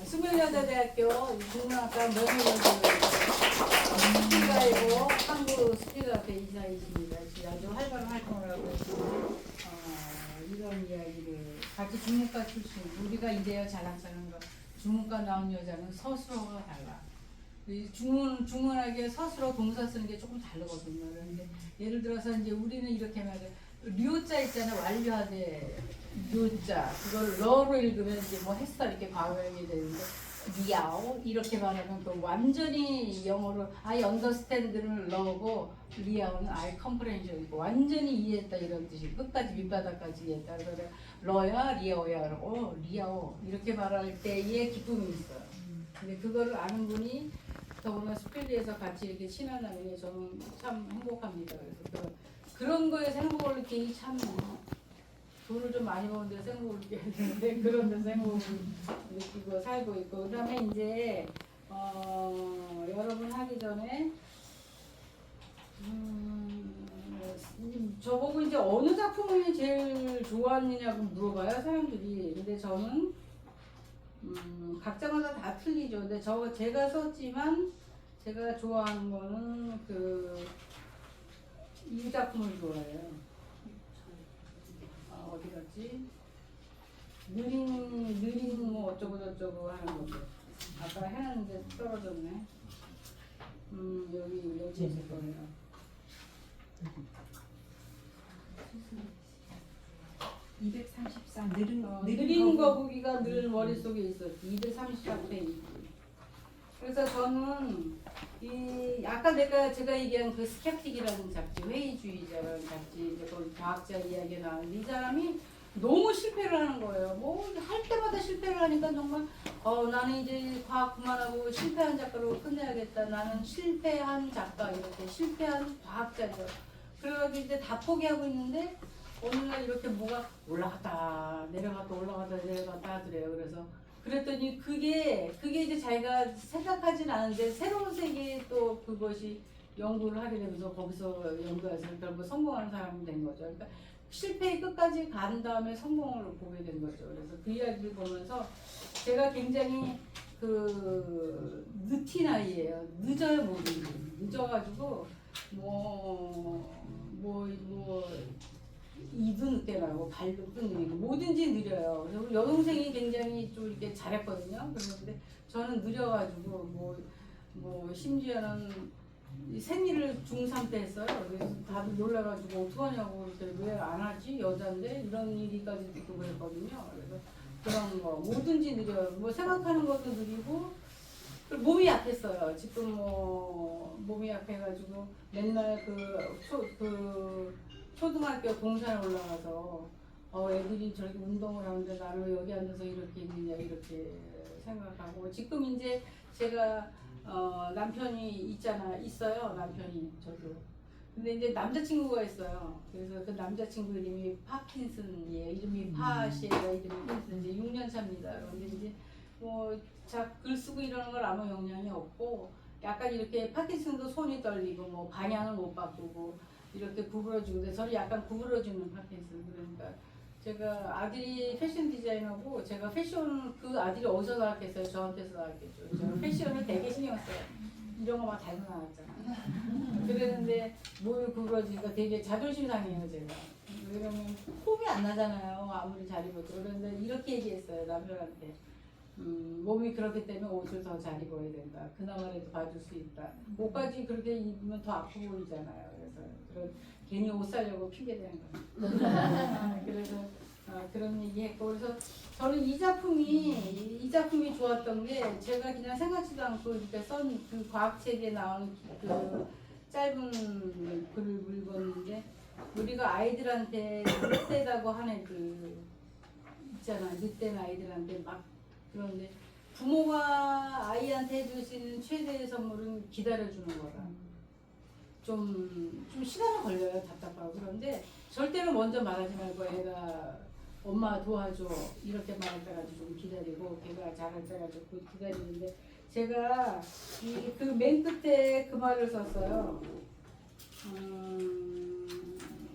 스물여자대학교 국문학과 명예교수이고 한국 스피드학회 이사이십니다. 아주 활발한 활동을 하고 있고 이런 이야기를 같이 중문과 출신 우리가 이래야 자랑스러운 거 중문과 나온 여자는 서술어가 달라. 중문학에 서술어 동사 쓰는 게 조금 다르거든요. 그런데 예를 들어서 이제 우리는 이렇게 말해 류자 있잖아 완료하되 류자 그걸 러로 읽으면 이제 뭐 했어 이렇게 과거형이 되는데 리아오 이렇게 말하면 그 완전히 영어로 I understand는 러고 리아오는 I comprehension이고 완전히 이해했다 이런 뜻이 끝까지 밑바닥까지 이해했다. 그래서 러야 리아오야 그러고 리아오 이렇게 말할 때의 기쁨이 있어요. 근데 그거를 아는 분이 더구나 스필드에서 같이 이렇게 친하다니 저는 참 행복합니다. 그래서 그런 거에서 행복을 느끼기 참 돈을 좀 많이 버는 데서 행복을 느껴야 되는데 그런 데서 행복을 느끼고 살고 있고 그 다음에 이제 여러분 하기 전에 저보고 이제 어느 작품을 제일 좋아하느냐고 물어봐요 사람들이. 근데 저는 각자마다 다 틀리죠. 근데 제가 썼지만 제가 좋아하는 거는 이 작품을 좋아해요. 어디 갔지? 느린 뭐 어쩌고 저쩌고 하는 거죠. 아까 해놨는데 떨어졌네. 여기 있을 거예요. 느린 거북이가 늘 머릿속에 있었지. 234페이지. 그래서 저는 아까 제가 얘기한 그 스캡틱이라는 잡지, 회의주의자라는 잡지, 이제 거기 과학자 이야기가 나왔는데 이 사람이 너무 실패를 하는 거예요. 뭐 할 때마다 실패를 하니까 정말 나는 이제 과학 그만하고 실패한 작가로 끝내야겠다. 나는 실패한 작가 이렇게 실패한 과학자죠. 그래가지고 이제 다 포기하고 있는데 어느 날 이렇게 뭐가 올라갔다 내려갔다 하더래요. 그랬더니 그게 이제 자기가 생각하진 않은데 새로운 세계에 또 그것이 연구를 하게 되면서 거기서 연구해서 결국 성공하는 사람이 된 거죠. 그러니까 실패의 끝까지 간 다음에 성공을 보게 된 거죠. 그래서 그 이야기를 보면서 제가 굉장히 늦은 아이예요. 늦어요, 모든 게. 늦어가지고 이도 늦게 나고 발도 느리고 뭐든지 느려요. 그래서 우리 여동생이 굉장히 좀 이렇게 잘했거든요. 그런데 저는 느려가지고 심지어는 생리를 중3 때 했어요. 그래서 다들 놀라가지고 어떡하냐고 왜 안 하지? 여자인데 이런 일이까지 듣고 그랬거든요. 그래서 그런 거 뭐든지 느려요. 뭐 생각하는 것도 느리고 그리고 몸이 약했어요. 지금 뭐 몸이 약해가지고 맨날 그 초등학교 동산에 올라가서 애들이 저렇게 운동을 하는데 나는 왜 여기 앉아서 이렇게 있느냐 이렇게 생각하고 지금 이제 제가 남편이 있어요. 남편이 저도. 근데 이제 남자친구가 있어요. 그래서 그 남자친구 이름이 파킨슨이에요. 이름이 파시에요. 이름이 킨슨. 이제 6년 차입니다. 그런데 이제 글 쓰고 이러는 걸 아무 영향이 없고 약간 이렇게 파킨슨도 손이 떨리고 뭐 방향을 못 바꾸고 이렇게 구부러지고 근데 저는 약간 구부러지는 파킨슨. 그러니까 제가 아들이 패션 디자이너고 제가 패션 그 아들이 어디서 나왔겠어요? 저한테서 나왔겠죠. 제가 패션을 되게 신경 써요. 이런 거 막 달고 나왔잖아. 그랬는데 몸이 구부러지니까 되게 자존심 상해요 제가. 왜냐면 폼이 안 나잖아요. 아무리 잘 입어도. 그런데 이렇게 얘기했어요 남편한테. 몸이 그렇기 때문에 옷을 더 잘 입어야 된다. 그나마라도 봐줄 수 있다. 옷까지 그렇게 입으면 더 아프 보이잖아요. 그래서 괜히 옷 사려고 핑계 대는 거예요. 그래서 그런 얘기했고 그래서 저는 이 작품이 좋았던 게 제가 그냥 생각지도 않고 이렇게 쓴 그 과학책에 나오는 그 짧은 글을 읽었는데 우리가 아이들한테 늑대다고 하는 그 있잖아. 늑대는 아이들한테 막 그런데 부모가 아이한테 해줄 수 있는 최대의 선물은 기다려주는 거다. 좀 시간은 걸려요. 답답하고 그런데 절대로 먼저 말하지 말고 애가 엄마 도와줘 이렇게 말할 때까지 좀 기다리고 걔가 잘할 때까지 기다리는데 제가 그 맨 끝에 그 말을 썼어요.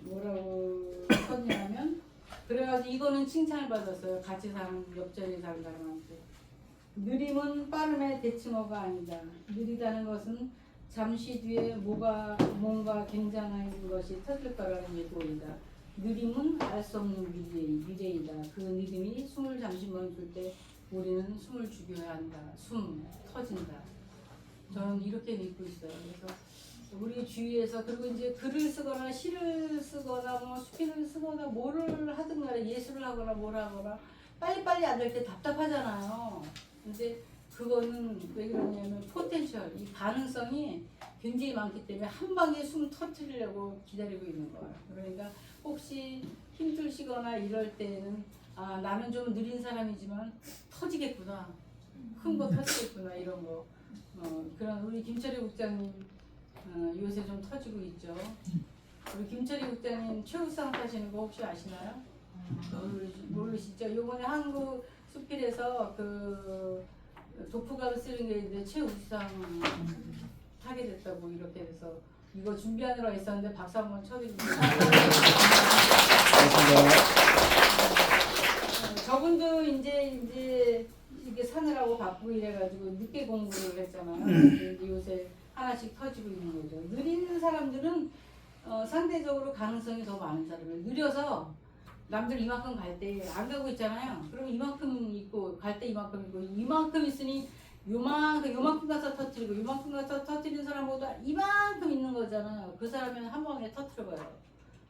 뭐라고 썼냐면 그래가지고 이거는 칭찬을 받았어요. 같이 사는 옆자리에 사는 사람한테. 느림은 빠름의 대칭어가 아니다. 느리다는 것은 잠시 뒤에 뭔가 굉장한 것이 터질 거라는 예고이다. 느림은 알 수 없는 미래이다. 그 느림이 숨을 잠시 멈출 때 우리는 숨을 죽여야 한다. 숨 터진다. 저는 이렇게 믿고 있어요. 그래서 우리 주위에서 그리고 이제 글을 쓰거나 시를 쓰거나 뭐 수필을 쓰거나 뭐를 하든 간에 예술을 하거나 뭘 하거나 빨리빨리 안 될 때 답답하잖아요. 근데 그거는 왜 그러냐면 포텐셜, 이 가능성이 굉장히 많기 때문에 한 방에 숨 터뜨리려고 기다리고 있는 거예요. 그러니까 혹시 힘들시거나 이럴 때는 나는 좀 느린 사람이지만 터지겠구나. 큰 거 터지겠구나 이런 거. 그런 우리 김철희 국장님 요새 좀 터지고 있죠. 우리 김철희 국장님 최우수상 타시는 거 혹시 아시나요? 모르시죠? 요번에 한국 수필에서 그 독후감을 쓰는 게 있는데 최우수상 타게 됐다고 이렇게 돼서 이거 준비하느라 있었는데 박수 한번 쳐드립니다. 저분도 이제 이렇게 사느라고 바쁘고 이래가지고 늦게 공부를 했잖아요. 근데 요새 하나씩 터지고 있는 거죠. 느린 사람들은 상대적으로 가능성이 더 많은 사람이에요. 느려서 남들 이만큼 갈 때 안 가고 있잖아요. 그럼 이만큼 있고 갈 때 이만큼 있고 이만큼 있으니 요만큼 가서 터뜨리고 요만큼 가서 터뜨리는 사람보다 이만큼 있는 거잖아요. 그 사람은 한 방에 터뜨려봐요.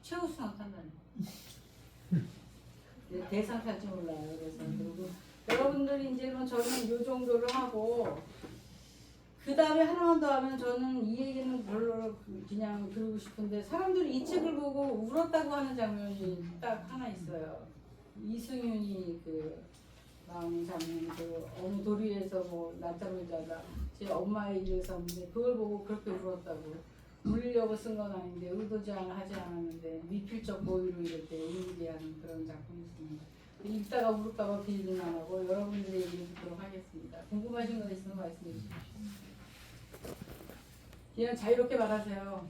최우수상 탄다니. 대상 탈지 몰라요. 그래서 그리고 여러분들이 이제 뭐 저는 요 정도를 하고 그 다음에 하나만 더 하면 저는 이 얘기는 별로 그냥 들고 싶은데 사람들이 이 책을 보고 울었다고 하는 장면이 딱 하나 있어요. 이승윤이 그 나오는 장면, 그 어느 도리에서 뭐 낮잠을 자다 제 엄마의 일을 썼는데 그걸 보고 그렇게 울었다고. 울리려고 쓴 건 아닌데 의도지 하지 않았는데 미필적 고의로 이럴 때 울게 하는 그런 작품이 있습니다. 읽다가 울을까봐 그 얘기는 안 하고 여러분들의 얘기를 듣도록 하겠습니다. 궁금하신 거 있으면 말씀해 주십시오. 그냥 자유롭게 말하세요.